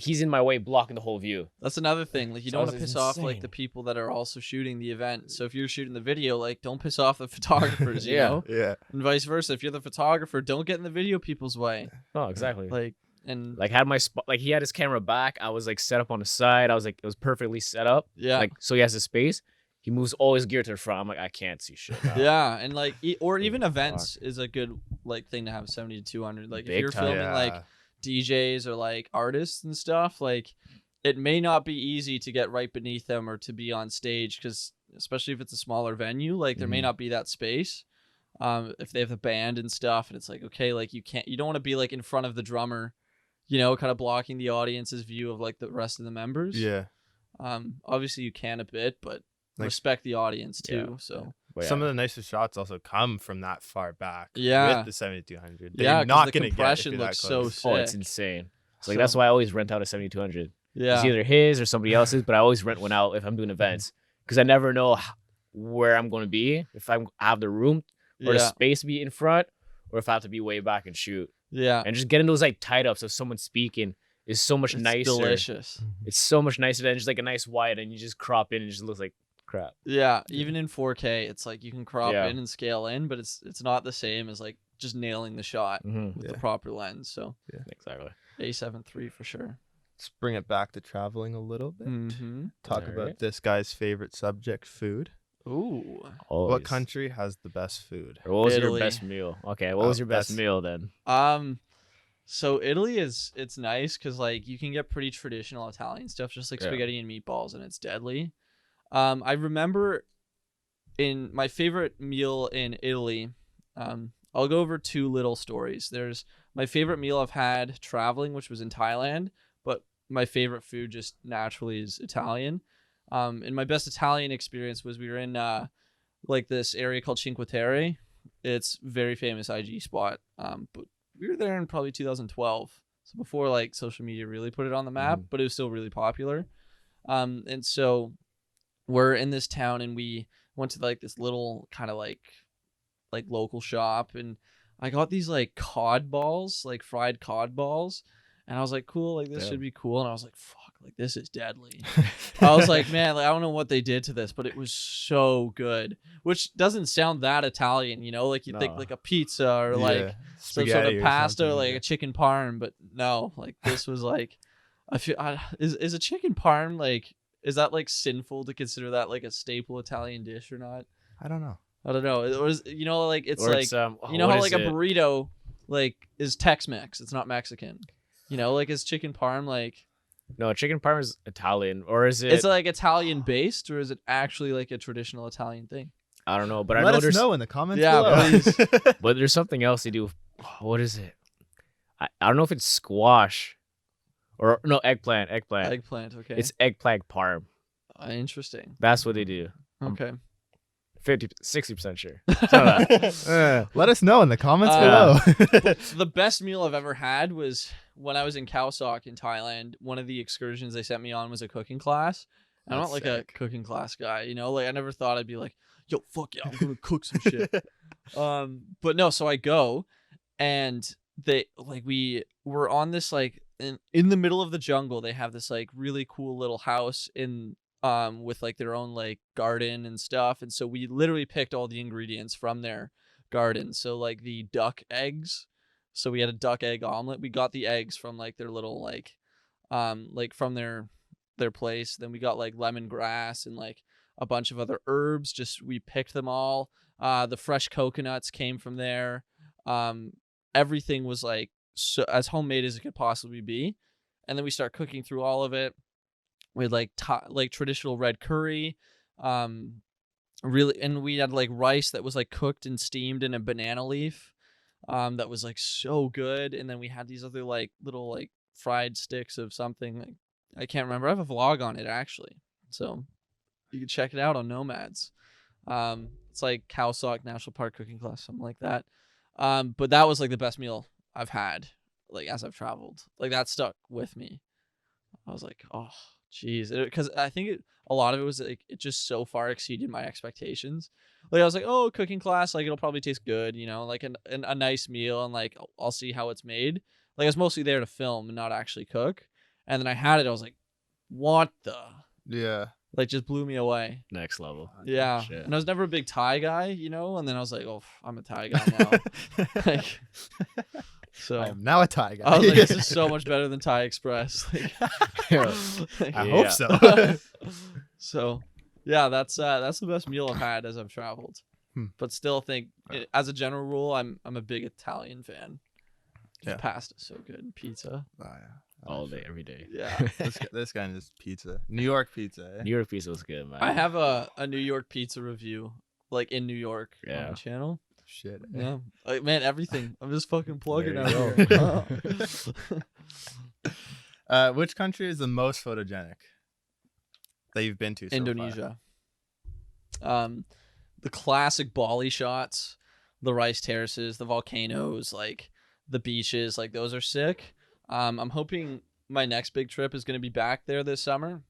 he's in my way, blocking the whole view. That's another thing. Like you don't want to piss off like the people that are also shooting the event. So if you're shooting the video, like don't piss off the photographers, you know? Yeah. And vice versa. If you're the photographer, don't get in the video people's way. Oh, exactly. Like And Like had my spot, like he had his camera back. I was like set up on the side. I was like, it was perfectly set up. yeah. Like, so he has his space. He moves all his gear to the front. I'm like, I can't see shit now. Yeah, and like or even Fuck. events is a good like thing to have 70 to 200. Like Big if you're time. filming like DJs or like artists and stuff, like it may not be easy to get right beneath them or to be on stage because especially if it's a smaller venue, like there may Mhm. not be that space. If they have a band and stuff, and it's like okay, like you don't want to be like in front of the drummer, you know, kind of blocking the audience's view of like the rest of the members. Yeah. Obviously you can a bit, but Like- respect the audience too. Yeah. So. But Some yeah. of the nicest shots also come from that far back. Yeah. With the 7200. Yeah, They're 'cause not the gonna compression get it if looks you're so that close. Oh, it's sick. insane. So like So- that's why I always rent out a 7200. Yeah. It's either his or somebody else's, but I always rent one out if I'm doing events because I never know where I'm going to be, if I have the room or the Yeah. space to be in front, or if I have to be way back and shoot. Yeah. And just getting those like tight ups of someone speaking is so much It's nicer. delicious. It's so much nicer than just like a nice wide and you just crop in and it just looks like crap. Yeah. Even in 4K, it's like you can crop Yeah. in and scale in, but it's not the same as like just nailing the shot Mm-hmm. with Yeah. the proper lens. So Exactly. A7 III for sure. Let's bring it back to traveling a little bit. Mm-hmm. Talk Alright. about this guy's favorite subject, food. Ooh. What country has the best food? Or what was Italy. your best meal? Okay, what was your best that's- meal then? So Italy it's nice because like you can get pretty traditional Italian stuff, just like Yeah. spaghetti and meatballs, and it's deadly. I remember in my favorite meal in Italy. I'll go over two little stories. There's my favorite meal I've had traveling, which was in Thailand, but my favorite food just naturally is Italian. And my best Italian experience was we were in like this area called Cinque Terre. It's very famous IG spot. But we were there in probably 2012, so before like social media really put it on the map, but it was still really popular. And so we're in this town and we went to like this little kind of like local shop, and I got these like cod balls, like fried cod balls, and I was like, cool, like this Damn. should be cool. And I was like, fuck, like this is deadly. I was like, man, like I don't know what they did to this, but it was so good. Which doesn't sound that Italian, you know, like you think No. like a pizza or like Yeah, some sort spaghetti of or pasta or something, like yeah. a chicken parm, but no, like this was like I feel is a chicken parm like, is that like sinful to consider that like a staple Italian dish or not? I don't know. I don't know. It was, you know, like it's Or like it's, you know what how is like a it? burrito like is Tex-Mex, it's not Mexican. You know, like is chicken parm like No, chicken parm is Italian, or is it? it's like Italian based, or is it actually like a traditional Italian thing? I don't know, but I Let know us there's know in the comments Yeah, below. please. but there's something else they do. What is it? I don't know if it's squash or no eggplant. Eggplant, okay. It's eggplant parm. Interesting. That's what they do. Okay. 60% sure. Something like that. Let us know in the comments Uh, below. The best meal I've ever had was when I was in Khao Sok in Thailand. One of the excursions they sent me on was a cooking class. I'm That's not like sick. a cooking class guy, you know, like I never thought I'd be like, yo, fuck yeah, I'm gonna cook some shit. But no, so I go and they like we were on this like in the middle of the jungle. They have this like really cool little house in with like their own like garden and stuff. And so we literally picked all the ingredients from their garden. So like the duck eggs. So we had a duck egg omelet. We got the eggs from like their little like from their place. Then we got like lemongrass and like a bunch of other herbs. Just we picked them all. The fresh coconuts came from there. Everything was like so as homemade as it could possibly be. And then we start cooking through all of it. We had like traditional red curry, really, and we had like rice that was like cooked and steamed in a banana leaf, that was like so good. And then we had these other like little like fried sticks of something. Like, I can't remember. I have a vlog on it actually, so you can check it out on Nomads. It's like Khao Sok National Park cooking class, something like that. But that was like the best meal I've had, like as I've traveled. Like that stuck with me. I was like, oh. Jeez, because I think a lot of it was like it just so far exceeded my expectations. Like I was like, oh, cooking class, like it'll probably taste good, you know, like a nice meal, and like I'll see how it's made. Like I was mostly there to film and not actually cook. And then I had it, I was like, what the? Yeah. Like just blew me away. Next level. Yeah, Shit. and I was never a big Thai guy, you know. And then I was like, oh, I'm a Thai guy now. Like, So I am now a Thai guy. I was like, this is so much better than Thai Express. Like, I Yeah. hope so. so yeah, that's the best meal I've had as I've traveled. But still think as a general rule, I'm a big Italian fan. Yeah. Pasta's so good. Pizza. Oh, yeah. All day, every day. Yeah. This guy is pizza. New York pizza. Eh? New York pizza was good, man. I have a New York pizza review, like in New York on Yeah. my channel. Shit. Eh? Yeah. Like, man, everything. I'm just fucking plugging There out you here. Which country is the most photogenic that you've been to so Indonesia. The classic Bali shots, the rice terraces, the volcanoes, like the beaches, like those are sick. I'm hoping my next big trip is going to be back there this summer,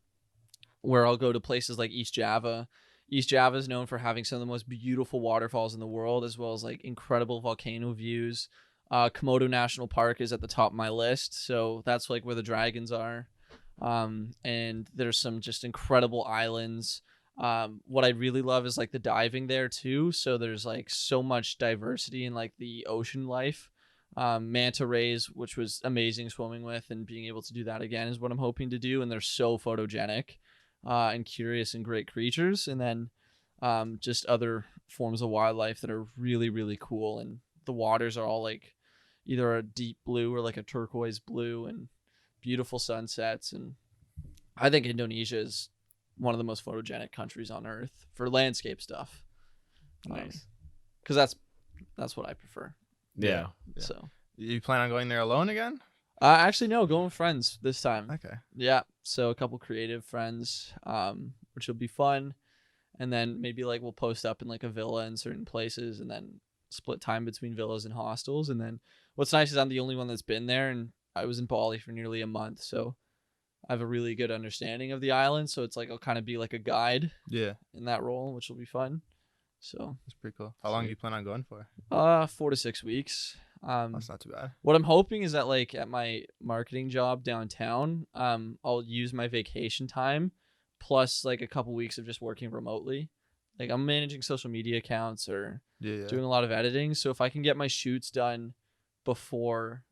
where I'll go to places like East Java. East Java is known for having some of the most beautiful waterfalls in the world, as well as like incredible volcano views. Komodo National Park is at the top of my list, so that's like where the dragons are. And there's some just incredible islands. What I really love is like the diving there too. So there's like so much diversity in like the ocean life. Manta rays, which was amazing swimming with, and being able to do that again is what I'm hoping to do. And they're so photogenic, and curious and great creatures. And then, just other forms of wildlife that are really, really cool. And the waters are all like either a deep blue or like a turquoise blue, and beautiful sunsets. And I think Indonesia is one of the most photogenic countries on earth for landscape stuff. Nice. Because that's what I prefer. Yeah. Yeah. So You plan on going there alone again? actually no, going with friends this time. Okay. Yeah, so a couple creative friends, which will be fun, and then maybe like we'll post up in like a villa in certain places, and then split time between villas and hostels. And then what's nice is I'm the only one that's been there, and I was in Bali for nearly a month, so I have a really good understanding of the island. So it's like I'll kind of be like a guide Yeah. in that role, which will be fun. So That's pretty cool. How long do you plan on going for? 4 to 6 weeks. That's not too bad. What I'm hoping is that like at my marketing job downtown, I'll use my vacation time plus like a couple weeks of just working remotely. Like I'm managing social media accounts or Yeah. doing a lot of editing. So if I can get my shoots done before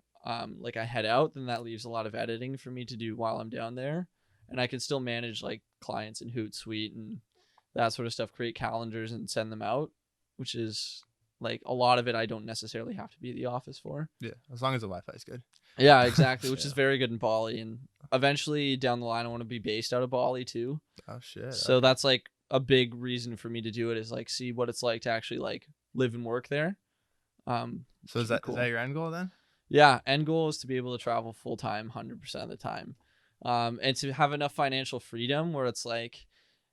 like I head out, then that leaves a lot of editing for me to do while I'm down there. And I can still manage like clients in Hootsuite and that sort of stuff, create calendars and send them out, which is like a lot of it I don't necessarily have to be at the office for. Yeah. As long as the Wi-Fi is good. Yeah, exactly, which is Yeah. very good in Bali. And eventually down the line, I want to be based out of Bali too. Oh shit. So that's like a big reason for me to do it, is like see what it's like to actually like live and work there. So is should be that cool. is that your end goal then? Yeah, end goal is to be able to travel full time 100% of the time. And to have enough financial freedom where it's like,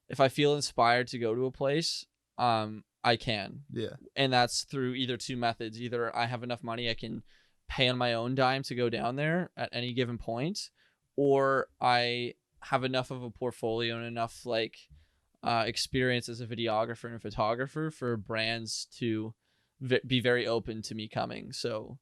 if I feel inspired to go to a place, I can. Yeah. And that's through either two methods. Either I have enough money I can pay on my own dime to go down there at any given point, or I have enough of a portfolio and enough like experience as a videographer and photographer for brands to be very open to me coming. So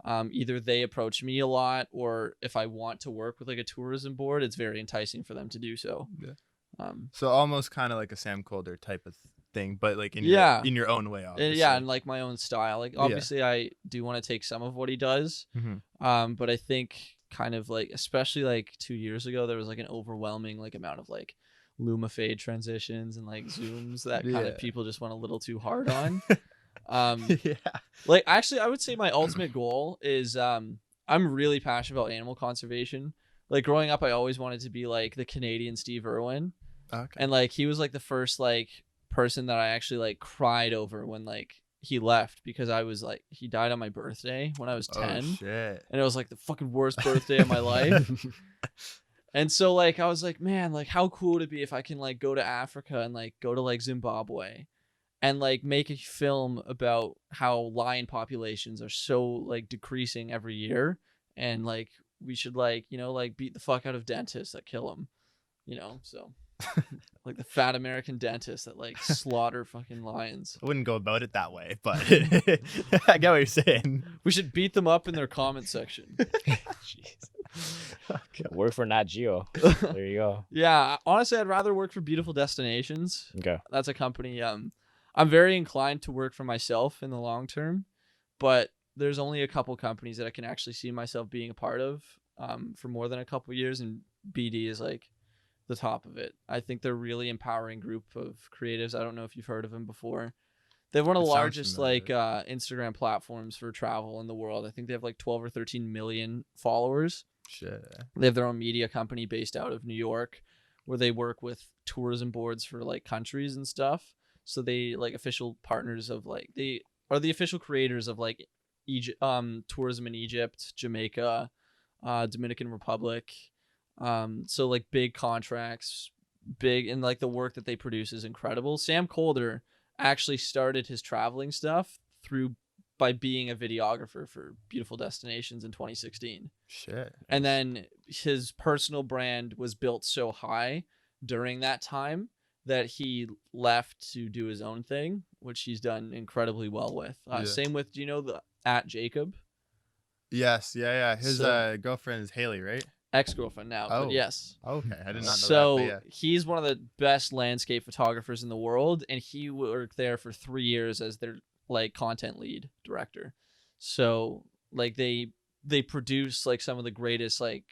either they approach me a lot, or if I want to work with like a tourism board, it's very enticing for them to do so. Yeah. Um, So almost kind of like a Sam Colder type of thing, but like in Yeah. your own way, obviously. yeah, and like my own style. Like Yeah. obviously I do want to take some of what he does. Mhm. But I think kind of like, especially like 2 years ago, there was like an overwhelming like amount of like Luma fade transitions and like zooms that kind Yeah. of people just went a little too hard on. Yeah. Like actually I would say my ultimate goal is I'm really passionate about animal conservation. Like growing up I always wanted to be like the Canadian Steve Irwin. Okay. And like he was like the first like person that I actually like cried over when like he left, because I was like, he died on my birthday when I was 10. Oh shit. And it was like the fucking worst birthday of my life. And so like I was like, man, like how cool would it be if I can like go to Africa and like go to like Zimbabwe and like make a film about how lion populations are so like decreasing every year, and like we should like, you know, like beat the fuck out of dentists that kill them, you know. So like the fat American dentists that like slaughter fucking lions. I wouldn't go about it that way, but I get what you're saying. We should beat them up in their comment section. Jeez. Work for Nat Geo. There you go. Yeah, honestly, I'd rather work for Beautiful Destinations. Okay. That's a company. I'm very inclined to work for myself in the long term, but there's only a couple companies that I can actually see myself being a part of for more than a couple years, and BD is like the top of it. I think they're a really empowering group of creatives. I don't know if you've heard of them before. They're one of the It sounds largest familiar. Instagram platforms for travel in the world. I think they have like 12 or 13 million followers. Shit. They have their own media company based out of New York, where they work with tourism boards for like countries and stuff. So they like official partners of like, they are the official creators of like Egypt, tourism in Egypt, Jamaica, Dominican Republic. So like big contracts, big, and like the work that they produce is incredible. Sam Colder actually started his traveling stuff by being a videographer for Beautiful Destinations in 2016. Shit. And then his personal brand was built so high during that time that he left to do his own thing, which he's done incredibly well with. Yeah. Same with, do you know the @Jacob? Yes. Yeah. His So- girlfriend is Haley, right? Ex-girlfriend now, Oh. but yes. Okay, I did not know So that. But he's one of the best landscape photographers in the world, and he worked there for 3 years as their like content lead director. So like they produce like some of the greatest like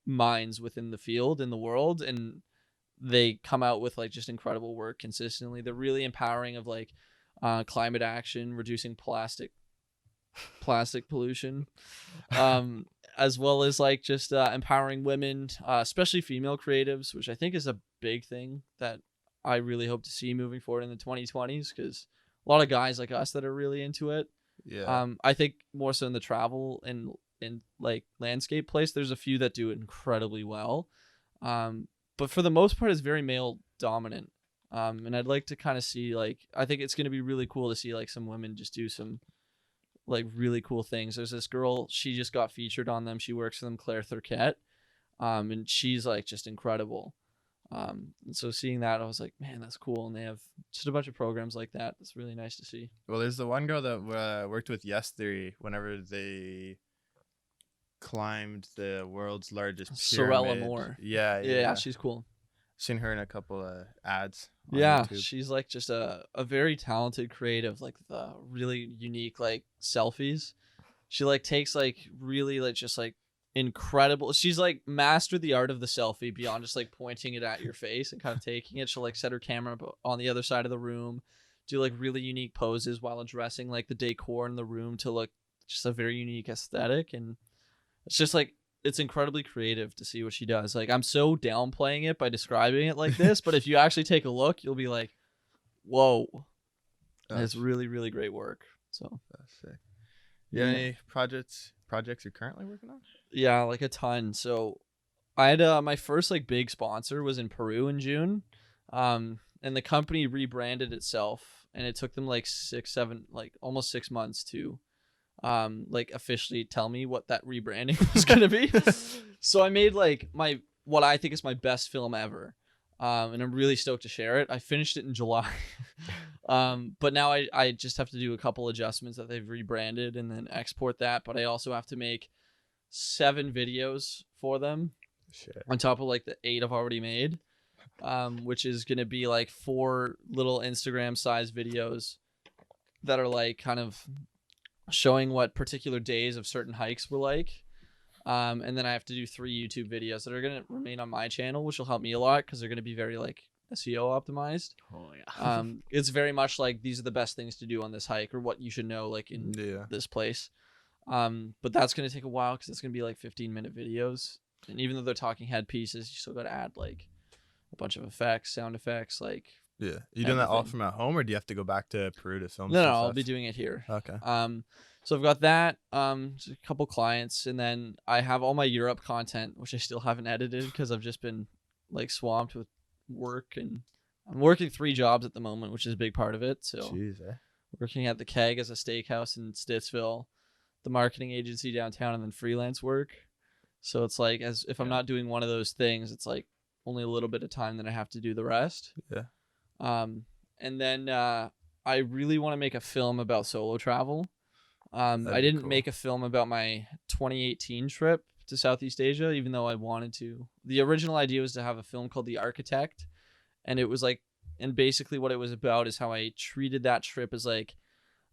minds within the field in the world, and they come out with like just incredible work consistently. They're really empowering of like climate action, reducing plastic pollution, as well as like just empowering women, especially female creatives, which I think is a big thing that I really hope to see moving forward in the 2020s, because a lot of guys like us that are really into it. yeah. I think more so in the travel and like landscape place, there's a few that do it incredibly well. But for the most part, it's very male dominant. And I'd like to kind of see like, I think it's going to be really cool to see like some women just do some like really cool things. There's this girl, she just got featured on them. She works for them, Claire Thurquette. And she's like just incredible. And so seeing that, I was like, man, that's cool. And they have just a bunch of programs like that. It's really nice to see. Well, there's the one girl that worked with Yes Theory whenever they climbed the world's largest Sorella pyramid. Moore. Yeah. Yeah, she's cool. Seen her in a couple of ads. On Yeah, YouTube. she's like just a very talented creative, like the really unique like selfies. She like takes like really like just like incredible. She's like mastered the art of the selfie beyond just like pointing it at your face and kind of taking it. She'll like set her camera on the other side of the room, do like really unique poses while addressing like the decor in the room to look just a very unique aesthetic. And it's just like, it's incredibly creative to see what she does. Like, I'm so downplaying it by describing it like this, but if you actually take a look, you'll be like, whoa, it's really, really great work. So That's sick. You have any projects you're currently working on? yeah, like a ton. So I had my first like big sponsor was in Peru in June. And the company rebranded itself, and it took them like 6-7, like almost 6 months to like officially tell me what that rebranding was going to be. So I made like what I think is my best film ever. And I'm really stoked to share it. I finished it in July. But now I just have to do a couple adjustments that they've rebranded and then export that. But I also have to make 7 videos for them. Shit. On top of like the 8 I've already made, which is going to be like 4 little Instagram size videos that are like kind of showing what particular days of certain hikes were like. And then I have to do 3 YouTube videos that are going to remain on my channel, which will help me a lot because they're going to be very like SEO optimized. Oh yeah. It's very much like these are the best things to do on this hike or what you should know like in this place. But that's going to take a while because it's going to be like 15-minute videos. And even though they're talking head pieces, you still got to add like a bunch of effects, sound effects, like. Yeah. You doing that all everything. from at home, or do you have to go back to Peru to film? No, some I'll stuff? be doing it here. Okay. So I've got that, just a couple clients, and then I have all my Europe content, which I still haven't edited because I've just been like swamped with work, and I'm working 3 jobs at the moment, which is a big part of it. So Jeez, eh? working at the Keg as a steakhouse in Stittsville, the marketing agency downtown, and then freelance work. So it's like as if I'm not doing one of those things, it's like only a little bit of time that I have to do the rest. Yeah. And then I really want to make a film about solo travel. I be didn't cool. make a film about my 2018 trip to Southeast Asia, even though I wanted to. The original idea was to have a film called The Architect. And it was like, and basically what it was about is how I treated that trip as like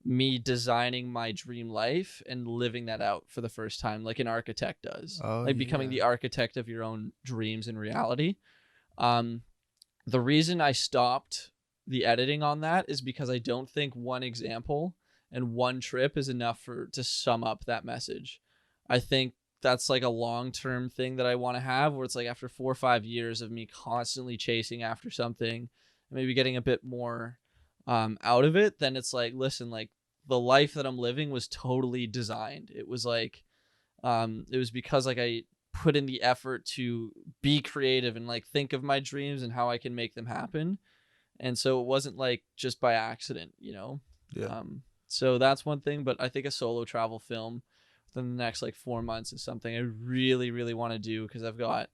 me designing my dream life and living that out for the first time, like an architect does. Like becoming the architect of your own dreams and reality. The reason I stopped the editing on that is because I don't think one example and one trip is enough to sum up that message. I think that's like a long-term thing that I want to have, where it's like after 4 or 5 years of me constantly chasing after something, maybe getting a bit more out of it, then it's like, listen, like the life that I'm living was totally designed. It was like, it was because like I put in the effort to be creative and like think of my dreams and how I can make them happen. And so it wasn't like just by accident, you know? Yeah. So that's one thing, but I think a solo travel film within the next like 4 months is something I really, really want to do, because I've got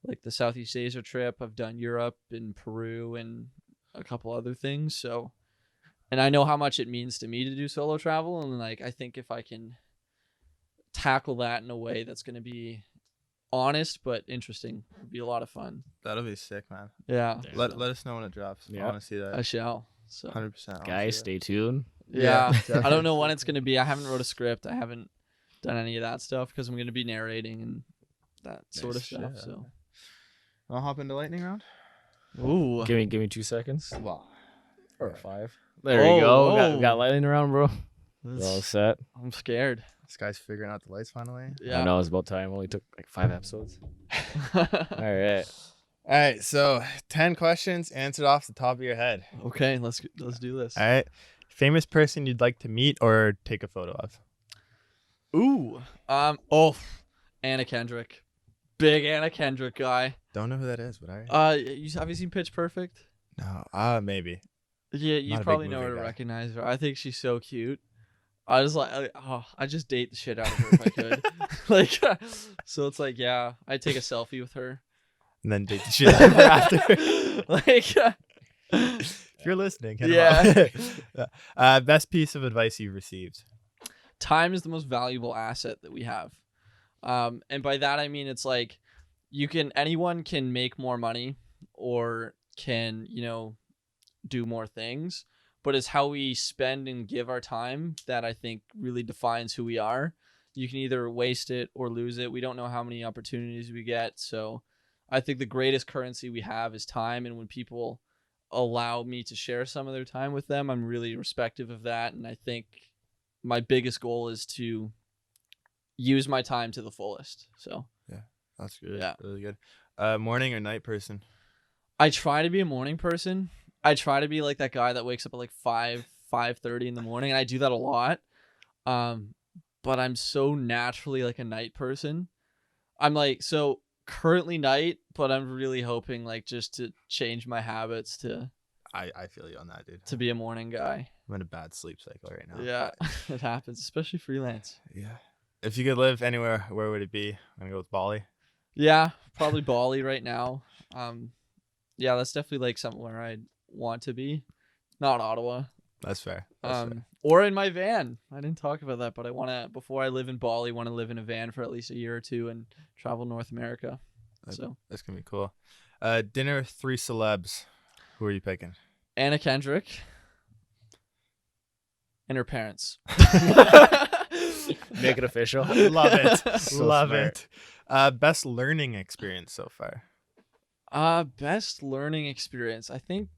like the Southeast Asia trip. I've done Europe and Peru and a couple other things. So, and I know how much it means to me to do solo travel. And like, I think if I can tackle that in a way that's going to be honest but interesting, it'd be a lot of fun. That'll be sick, man. Yeah. Let us know when it drops. Yeah. I want to see that. I shall. So 100%. Guys, stay tuned. yeah, Yeah, I don't know when it's going to be. I haven't wrote a script. I haven't done any of that stuff because I'm going to be narrating and that sort of stuff. Shit. So, I'll hop into lightning round. ooh, Give me 2 seconds. Wow. Or 5. There you go. Oh. Got lightning around, bro. We're all that's- set. I'm scared. This guy's figuring out the lights finally. I Yeah. know it's about time. Only took like 5 episodes. All right. All right, so 10 questions answered off the top of your head. Okay, let's do this. All right. Famous person you'd like to meet or take a photo of? Ooh, Anna Kendrick, big Anna Kendrick guy. Don't know who that is, but I Have you seen Pitch Perfect? no. Maybe. Yeah, Not a you big probably know movie her to guy. recognize her. I think she's so cute. I was like, I just date the shit out of her if I could. Like, so it's like, yeah, I'd take a selfie with her. And then date the shit out of her after. Like, If you're listening, hit him Yeah. up. Best piece of advice you've received? time is the most valuable asset that we have. And by that, I mean, it's like anyone can make more money or can, do more things, but it's how we spend and give our time that I think really defines who we are. You can either waste it or lose it. We don't know how many opportunities we get. So I think the greatest currency we have is time. And when people allow me to share some of their time with them, I'm really respectful of that. And I think my biggest goal is to use my time to the fullest. So That's good. Yeah. Really good. Morning or night person? I try to be a morning person. I try to be like that guy that wakes up at like 5:30 in the morning, and I do that a lot. But I'm so naturally like a night person. I'm like, so currently night, but I'm really hoping like just to change my habits to I feel you on that, dude. be a morning guy. I'm in a bad sleep cycle right now. Yeah, it happens, especially freelance. Yeah. If you could live anywhere, where would it be? I'm gonna go with Bali. Yeah, probably Bali right now. Yeah, that's definitely like somewhere I'd want to be. Not Ottawa. That's fair. That's fair. Or in my van. I didn't talk about that, but I want to, before I live in Bali, want to live in a van for at least a year or two and travel North America. So That's gonna be cool. Dinner with 3 celebs. Who are you picking? Anna Kendrick and her parents. Make it official. Love it. So Love smart. it. Best learning experience so far. Best learning experience, I think,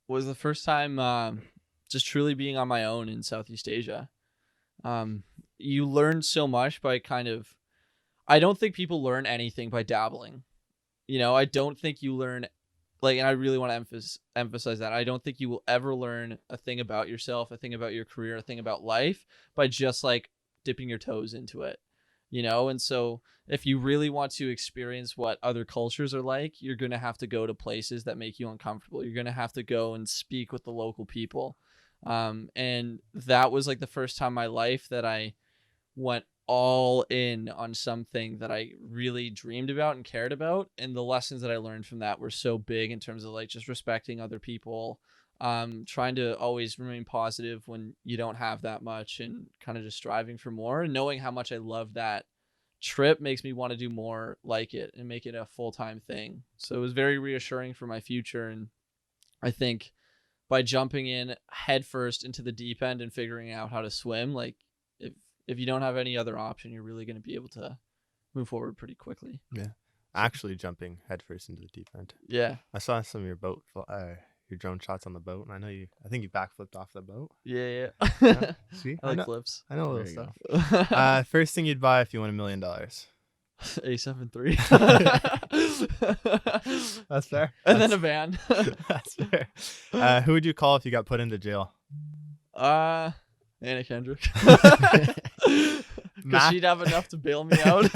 was the first time just truly being on my own in Southeast Asia. You learn so much by I don't think people learn anything by dabbling. I don't think you learn, and I really want to emphasize that. I don't think you will ever learn a thing about yourself, a thing about your career, a thing about life by just dipping your toes into it. And so if you really want to experience what other cultures are like, you're going to have to go to places that make you uncomfortable. You're going to have to go and speak with the local people. And that was the first time in my life that I went all in on something that I really dreamed about and cared about. And the lessons that I learned from that were so big in terms of just respecting other people, trying to always remain positive when you don't have that much, and kind of just striving for more, and knowing how much I love that trip makes me want to do more like it and make it a full-time thing. So it was very reassuring for my future. And I think by jumping in headfirst into the deep end and figuring out how to swim. Like if you don't have any other option, you're really going to be able to move forward pretty quickly. Yeah. Actually jumping headfirst into the deep end. Yeah. I saw some of your your drone shots on the boat, and I think you backflipped off the boat. Yeah. Yeah. See, I like know, flips. I know a There little you stuff. First thing you'd buy if you won $1 million. A7 III. That's fair. And then a van. That's fair. Who would you call if you got put into jail? Anna Kendrick. Because Mac? she'd have enough to bail me out.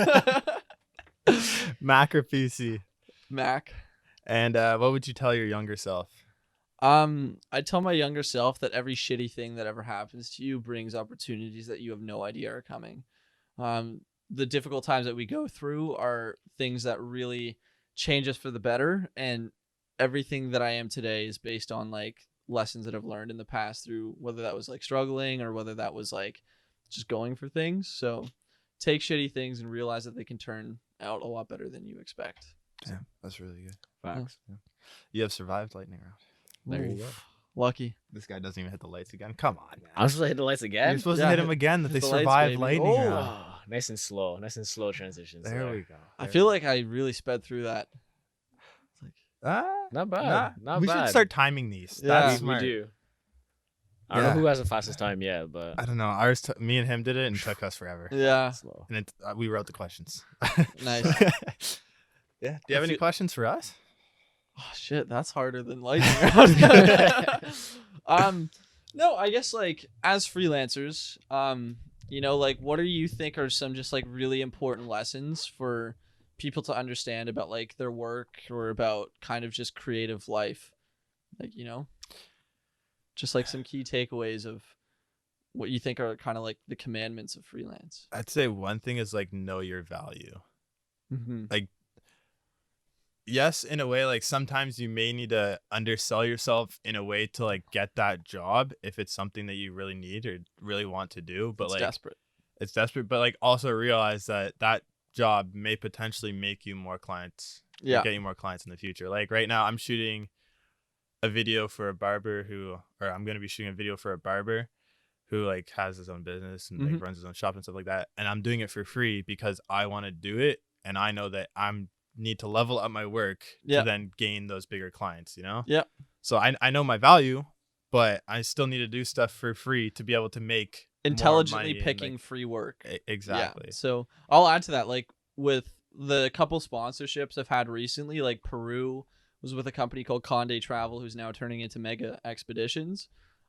Mac or PC? Mac. And what would you tell your younger self? I'd tell my younger self that every shitty thing that ever happens to you brings opportunities that you have no idea are coming. The difficult times that we go through are things that really change us for the better, and everything that I am today is based on like lessons that I've learned in the past, through whether that was like struggling or whether that was like just going for things. So take shitty things and realize that they can turn out a lot better than you expect. Yeah, that's really good. Facts. Yeah. You have survived lightning round. There you Ooh, go. Lucky. This guy doesn't even hit the lights again. Come on, man. I'm supposed to hit the lights again. You're supposed Yeah, to hit him again. That they hit the lights, survived baby. lightning Oh. round. Oh, nice and slow transitions. There we go. I feel like I really sped through that. Not bad. Not we bad. should start timing these. Yeah. That's we smart. do. I don't Yeah. know who has the fastest time yet, but I don't know. Ours, me and him did it and took us forever. Yeah. slow. And we wrote the questions. Nice. Yeah. Do you have any questions for us? Oh shit, that's harder than lightning round. No, I guess like as freelancers, you know, like what do you think are some just like really important lessons for people to understand about like their work or about kind of just creative life? Like, you know, just like some key takeaways of what you think are kind of like the commandments of freelance. I'd say one thing is like know your value. Mm-hmm. Yes, in a way, like sometimes you may need to undersell yourself in a way to like get that job if it's something that you really need or really want to do. But It's like desperate. it's desperate, but like also realize that that job may potentially make you more clients. Yeah. Get you more clients in the future. Like right now, I'm shooting a video for a barber I'm going to be shooting a video for a barber who like has his own business and like runs his own shop and stuff like that. And I'm doing it for free because I want to do it. And I know that need to level up my work to then gain those bigger clients, you know? Yeah. So I know my value, but I still need to do stuff for free to be able to make Intelligently more money picking and, like, free work. exactly. Yeah. So I'll add to that, like with the couple sponsorships I've had recently, like Peru was with a company called Conde Travel, who's now turning into Mega Expeditions.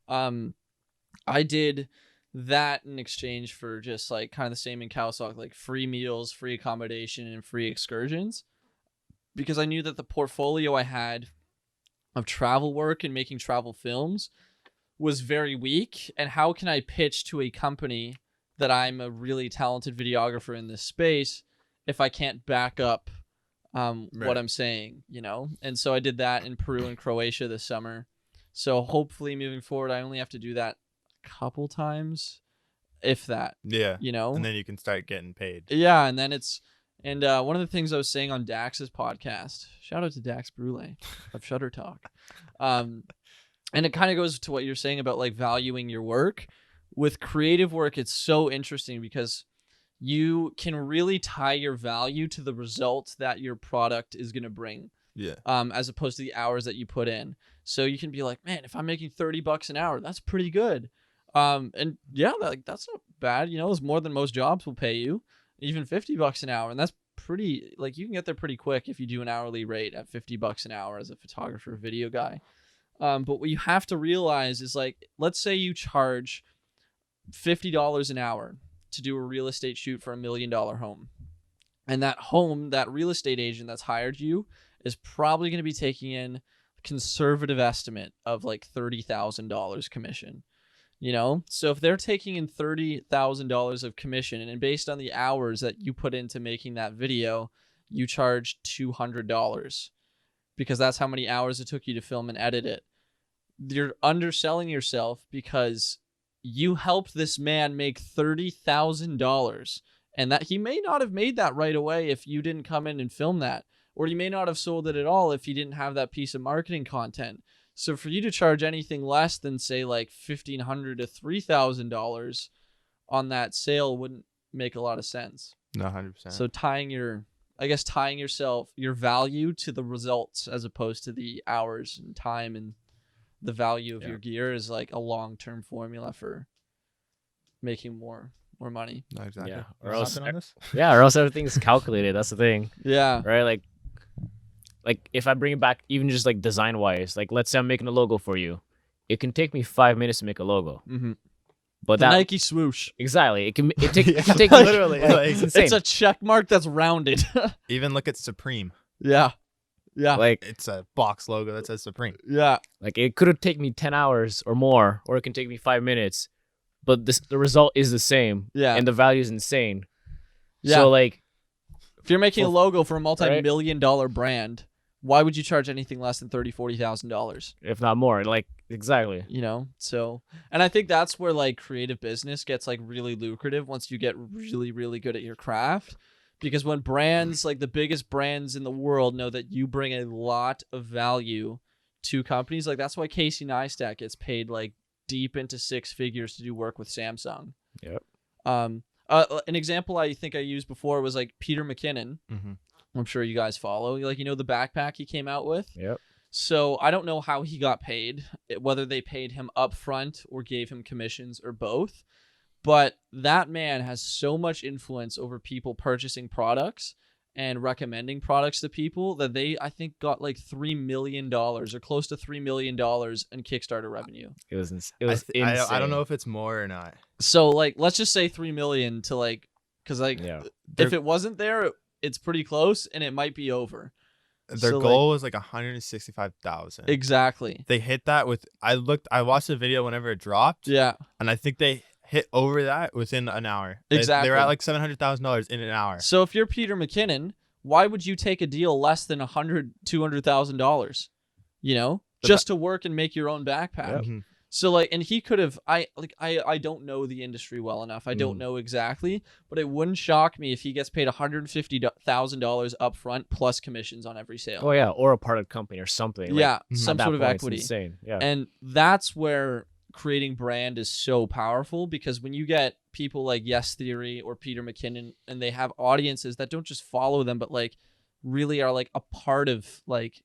I did that in exchange for just like kind of the same in Kawasaki, like free meals, free accommodation, and free excursions, because I knew that the portfolio I had of travel work and making travel films was very weak. And how can I pitch to a company that I'm a really talented videographer in this space if I can't back up what I'm saying, you know? And so I did that in Peru and Croatia this summer. So hopefully moving forward, I only have to do that a couple times, if that. Yeah. You know? And then you can start getting paid. Yeah, and then it's one of the things I was saying on Dax's podcast, shout out to Dax Brule of Shutter Talk. And it kind of goes to what you're saying about like valuing your work. With creative work, it's so interesting because you can really tie your value to the result that your product is going to bring. Yeah. As opposed to the hours that you put in. So you can be like, man, if I'm making $30 an hour, that's pretty good. And yeah, that's not bad. You know, it's more than most jobs will pay you, even $50 an hour. And that's pretty, like, you can get there pretty quick if you do an hourly rate at $50 an hour as a photographer, video guy. But what you have to realize is, like, let's say you charge $50 an hour to do a real estate shoot for $1 million home. And that home, that real estate agent that's hired you is probably going to be taking in a conservative estimate of like $30,000 commission. You know, so if they're taking in $30,000 of commission, and based on the hours that you put into making that video, you charge $200 because that's how many hours it took you to film and edit it. You're underselling yourself because you helped this man make $30,000, and that he may not have made that right away if you didn't come in and film that, or he may not have sold it at all if he didn't have that piece of marketing content. So for you to charge anything less than say like $1,500 to $3,000 on that sale wouldn't make a lot of sense. No, 100%. So tying your value to the results as opposed to the hours and time and the value of your gear is like a long-term formula for making more money. No, exactly. Yeah. Or Or else, on this? or else everything's calculated. That's the thing, Yeah. right? Like if I bring it back, even just like design wise, like let's say I'm making a logo for you, it can take me 5 minutes to make a logo. Mm-hmm. But The that Nike swoosh. exactly, it can take Literally, like, it's insane. It's a check mark that's rounded. Even look at Supreme. Yeah. like It's a box logo that says Supreme. Yeah. Like it could have taken me 10 hours or more, or it can take me 5 minutes, but the result is the same. Yeah. And the value is insane. Yeah. So like, If you're making a logo for a multi-million-dollar brand, why would you charge anything less than $30,000-$40,000? if not more, like exactly. You know, so, and I think that's where like creative business gets like really lucrative once you get really, really good at your craft. Because when brands, like the biggest brands in the world, know that you bring a lot of value to companies, like that's why Casey Neistat gets paid like deep into six figures to do work with Samsung. Yep. An example I think I used before was like Peter McKinnon. Mm-hmm. I'm sure you guys follow. Like, you know, the backpack he came out with? Yep. So I don't know how he got paid, whether they paid him up front or gave him commissions or both. But that man has so much influence over people purchasing products and recommending products to people that they, I think, got like $3 million or close to $3 million in Kickstarter revenue. It was insane. I don't know if it's more or not. So like, let's just say 3 million to like, because like, if it wasn't there, it's pretty close and it might be over. Their So, goal was like 165,000. Exactly. They hit that with I watched the video whenever it dropped. Yeah. And I think they hit over that within an hour. Exactly. They were at like $700,000 in an hour. So if you're Peter McKinnon, why would you take a deal less than $200,000? You know, just to work and make your own backpack. Mhm. So like, and he could have, I don't know the industry well enough. I don't know exactly, but it wouldn't shock me if he gets paid $150,000 up front plus commissions on every sale. Oh yeah, or a part of the company or something. Like, Yeah, Mhm. some at that sort of point, it's equity. insane. Yeah. And that's where creating brand is so powerful, because when you get people like Yes Theory or Peter McKinnon and they have audiences that don't just follow them, but like really are like a part of like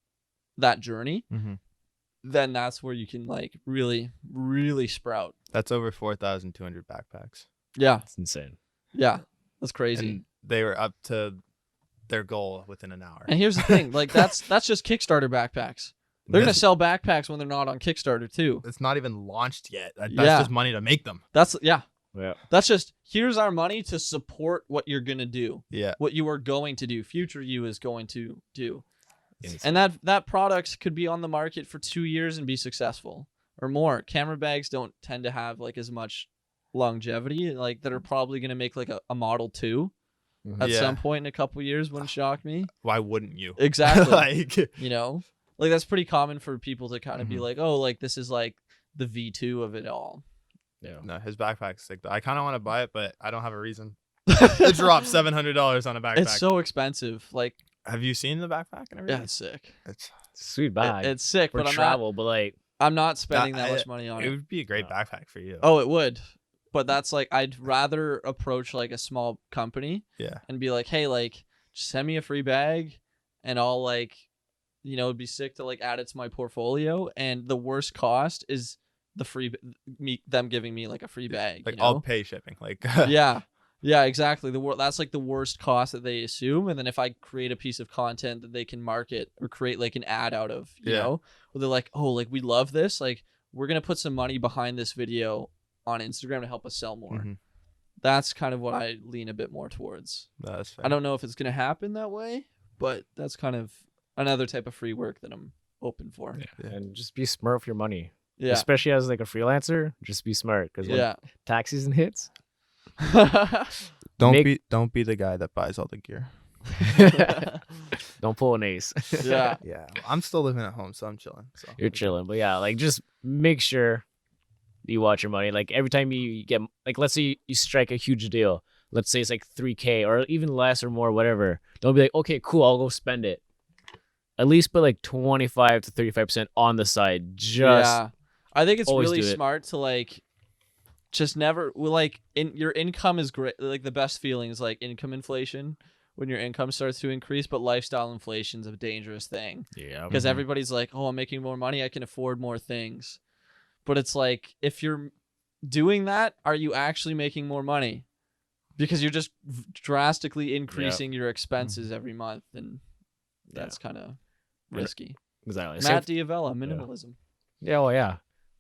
that journey, Mm-hmm. then that's where you can like really, really sprout. That's over 4,200 backpacks. Yeah. It's insane. Yeah. That's crazy. And they were up to their goal within an hour. And here's the thing, like that's just Kickstarter backpacks. They're going to sell backpacks when they're not on Kickstarter too. It's not even launched yet. That's Yeah. just money to make them. That's Yeah. That's just, here's our money to support what you're going to do. Yeah. What you are going to do. Future you is going to do. Insane. And that product could be on the market for 2 years and be successful or more. Camera bags don't tend to have like as much longevity, like that are probably going to make like a Model 2 Mhm. at Yeah. some point in a couple years. Wouldn't shock me. Why wouldn't you? Exactly. Like, You know, like that's pretty common for people to kind of be Mhm. like, oh, like this is like the V2 of it all. Yeah. no, his backpack's sick. I kind of want to buy it, but I don't have a reason. It dropped $700 on a backpack. It's so expensive. Like, Have you seen the backpack and everything? yeah, it's sick. It's Sweet bag. It's sick, for but travel, but like I'm not spending that I- much money on it it. would be a great backpack for you. Oh, it would. But that's like, I'd rather approach like a small company Yeah. and be like, hey, like, just send me a free bag and I'll like, you know, it'd be sick to like add it to my portfolio. And the worst cost is the free, them giving me like a free bag. Like you know? I'll pay shipping. Like Yeah. Yeah, exactly. That's like the worst cost that they assume. And then if I create a piece of content that they can market or create like an ad out of, you Yeah. know, where they're like, oh, like we love this. Like we're going to put some money behind this video on Instagram to help us sell more. Mhm. That's kind of what I lean a bit more towards. No, that's fair. I don't know if it's going to happen that way, but that's kind of another type of free work that I'm open for. yeah. And just be smart with your money. Yeah. Especially as like a freelancer, just be smart because when Yeah. tax season hits, Don't be the guy that buys all the gear. don't pull an ace. Yeah. Yeah. I'm still living at home, so I'm chilling. So You're chilling, but yeah, like just make sure you watch your money. Like every time you get, like, let's say you strike a huge deal. Let's say it's like $3,000 or even less or more, whatever. Don't be like, okay, cool, I'll go spend it. at least put like 25 to 35% on the side. Just I think it's always really do it. smart to like just never your income is great. Like the best feeling is like income inflation when your income starts to increase, but lifestyle inflation is a dangerous thing yeah. because everybody's like, oh, I'm making more money, I can afford more things. But it's like, if you're doing that, are you actually making more money? Because you're just drastically increasing your expenses every month, and that's kind of risky. Exactly. Matt Diavella, minimalism. Yeah, well,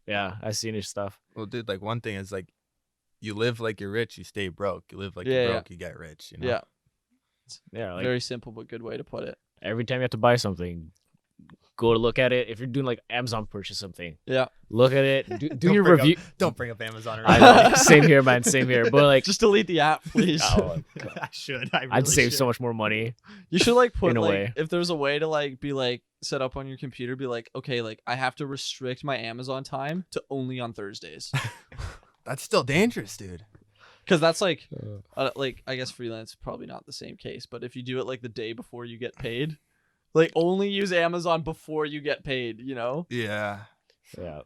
yeah. I've seen his stuff. Well, dude, like one thing is like, you live like you're rich, you stay broke. You live like you're broke, you get rich. You know? Yeah. Yeah, like Very simple but good way to put it. every time you have to buy something, go to look at it. If you're doing like Amazon purchase something, Yeah. look at it. Do Don't your bring review. Don't bring up Amazon. I know. Same here, man. Same here. But like, Just delete the app, please. oh, I should. I really I'd save should. so much more money. You should like put In a like way. if there's a way to like be like set up on your computer, be like, okay, like I have to restrict my Amazon time to only on Thursdays. That's still dangerous, dude. Because that's like I guess freelance probably not the same case, but if you do it like the day before you get paid, like only use Amazon before you get paid, you know? Yeah. Yeah.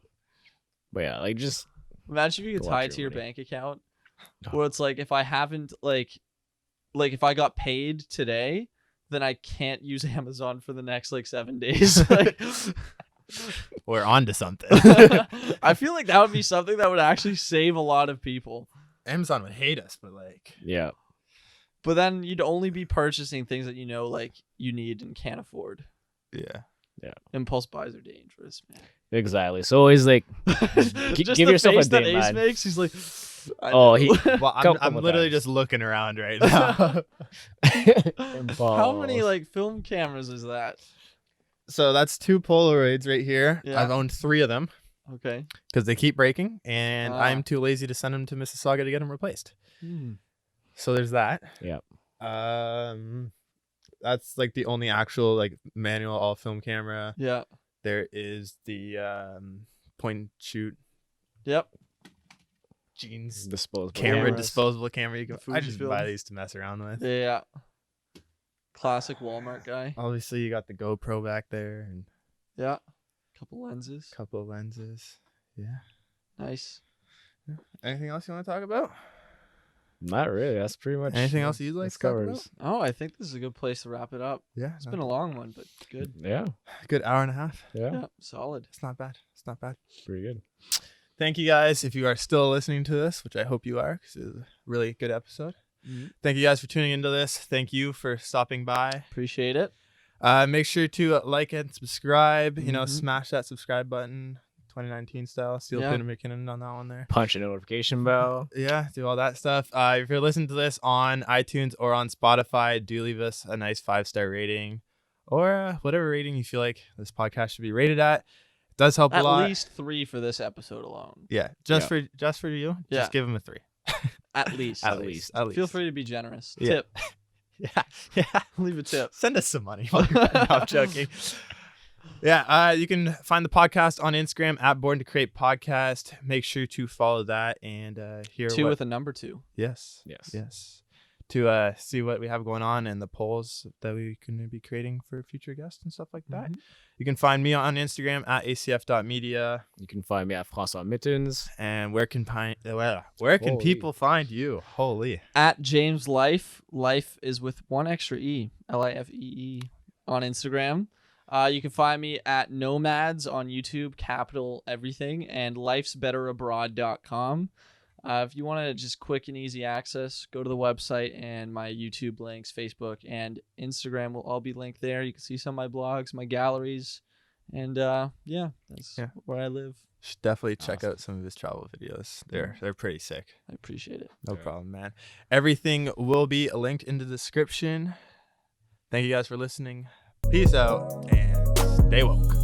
But yeah, like just Imagine if you could Go tie watch it to your your money. bank account where it's like if I haven't like if I got paid today, then I can't use Amazon for the next like 7 days. Like, We're on to something. I feel like that would be something that would actually save a lot of people. Amazon would hate us, but like, yeah. But then you'd only be purchasing things that you know like you need and can't afford. yeah. Impulse buys are dangerous, man. Exactly. So always like Just give the yourself a face that day, Ace man. makes, he's like, I Oh, know. he Well, I'm Couple literally times. just looking around right now. How many like film cameras is that? So that's 2 Polaroids right here. Yeah. I've owned 3 of them Okay. because they keep breaking, and Ah. I'm too lazy to send them to Mississauga to get them replaced. So there's that. Yep. That's like the only actual like manual all film camera. Yeah. There is the point and shoot Yep. jeans Disposable camera, cameras. disposable camera. You can I just Fujifilm. buy these to mess around with. Yeah. Classic Walmart guy. Obviously, you got the GoPro back there and Yeah. Couple lenses. a couple of lenses. Yeah. Nice. Anything else you want to talk about? Not really. That's pretty much Anything else you'd like this to talk covers. Oh, I think this is a good place to wrap it up. Yeah. It's been a long one, but good. Yeah. good hour and a half. Yeah. Yeah. Solid. It's not bad. It's not bad. Pretty good. Thank you guys if you are still listening to this, which I hope you are, because it's a really good episode. Thank you guys for tuning into this. Thank you for stopping by. Appreciate it. Make sure to like and subscribe. You know, Mhm. smash that subscribe button, 2019 style. Steal Yeah. Peter McKinnon on that one there. Punch a notification bell. Yeah, do all that stuff. If you're listening to this on iTunes or on Spotify, do leave us a nice 5-star rating or whatever rating you feel like this podcast should be rated at. It does help a At lot. least 3 for this episode alone. Yeah, just for you. Yeah. Just give them a 3. At least. At least. Feel free to be generous. Yeah. Tip. Yeah. Leave a tip. Send us some money. No, I'm joking. Yeah, you can find the podcast on Instagram at BORN2CREATE podcast. Make sure to follow that and hear 2 what... with a number 2. Yes. To see what we have going on and the polls that we can be creating for future guests and stuff like that. Mhm. You can find me on Instagram at acef.media. You can find me at François Mittens. And where can Holy. people find you? Holy. At James Life. Life is with 1 extra E. Lifee on Instagram. You can find me at Nomads on YouTube, capital everything, and lifesbetterabroad.com. If you want to just quick and easy access, go to the website, and my YouTube links, Facebook, and Instagram will all be linked there. You can see some of my blogs, my galleries, and that's where I live. Should definitely check Awesome. out some of his travel videos. They're pretty sick. I appreciate it. No Yeah. problem, man. Everything will be linked in the description. Thank you guys for listening. Peace out and stay woke.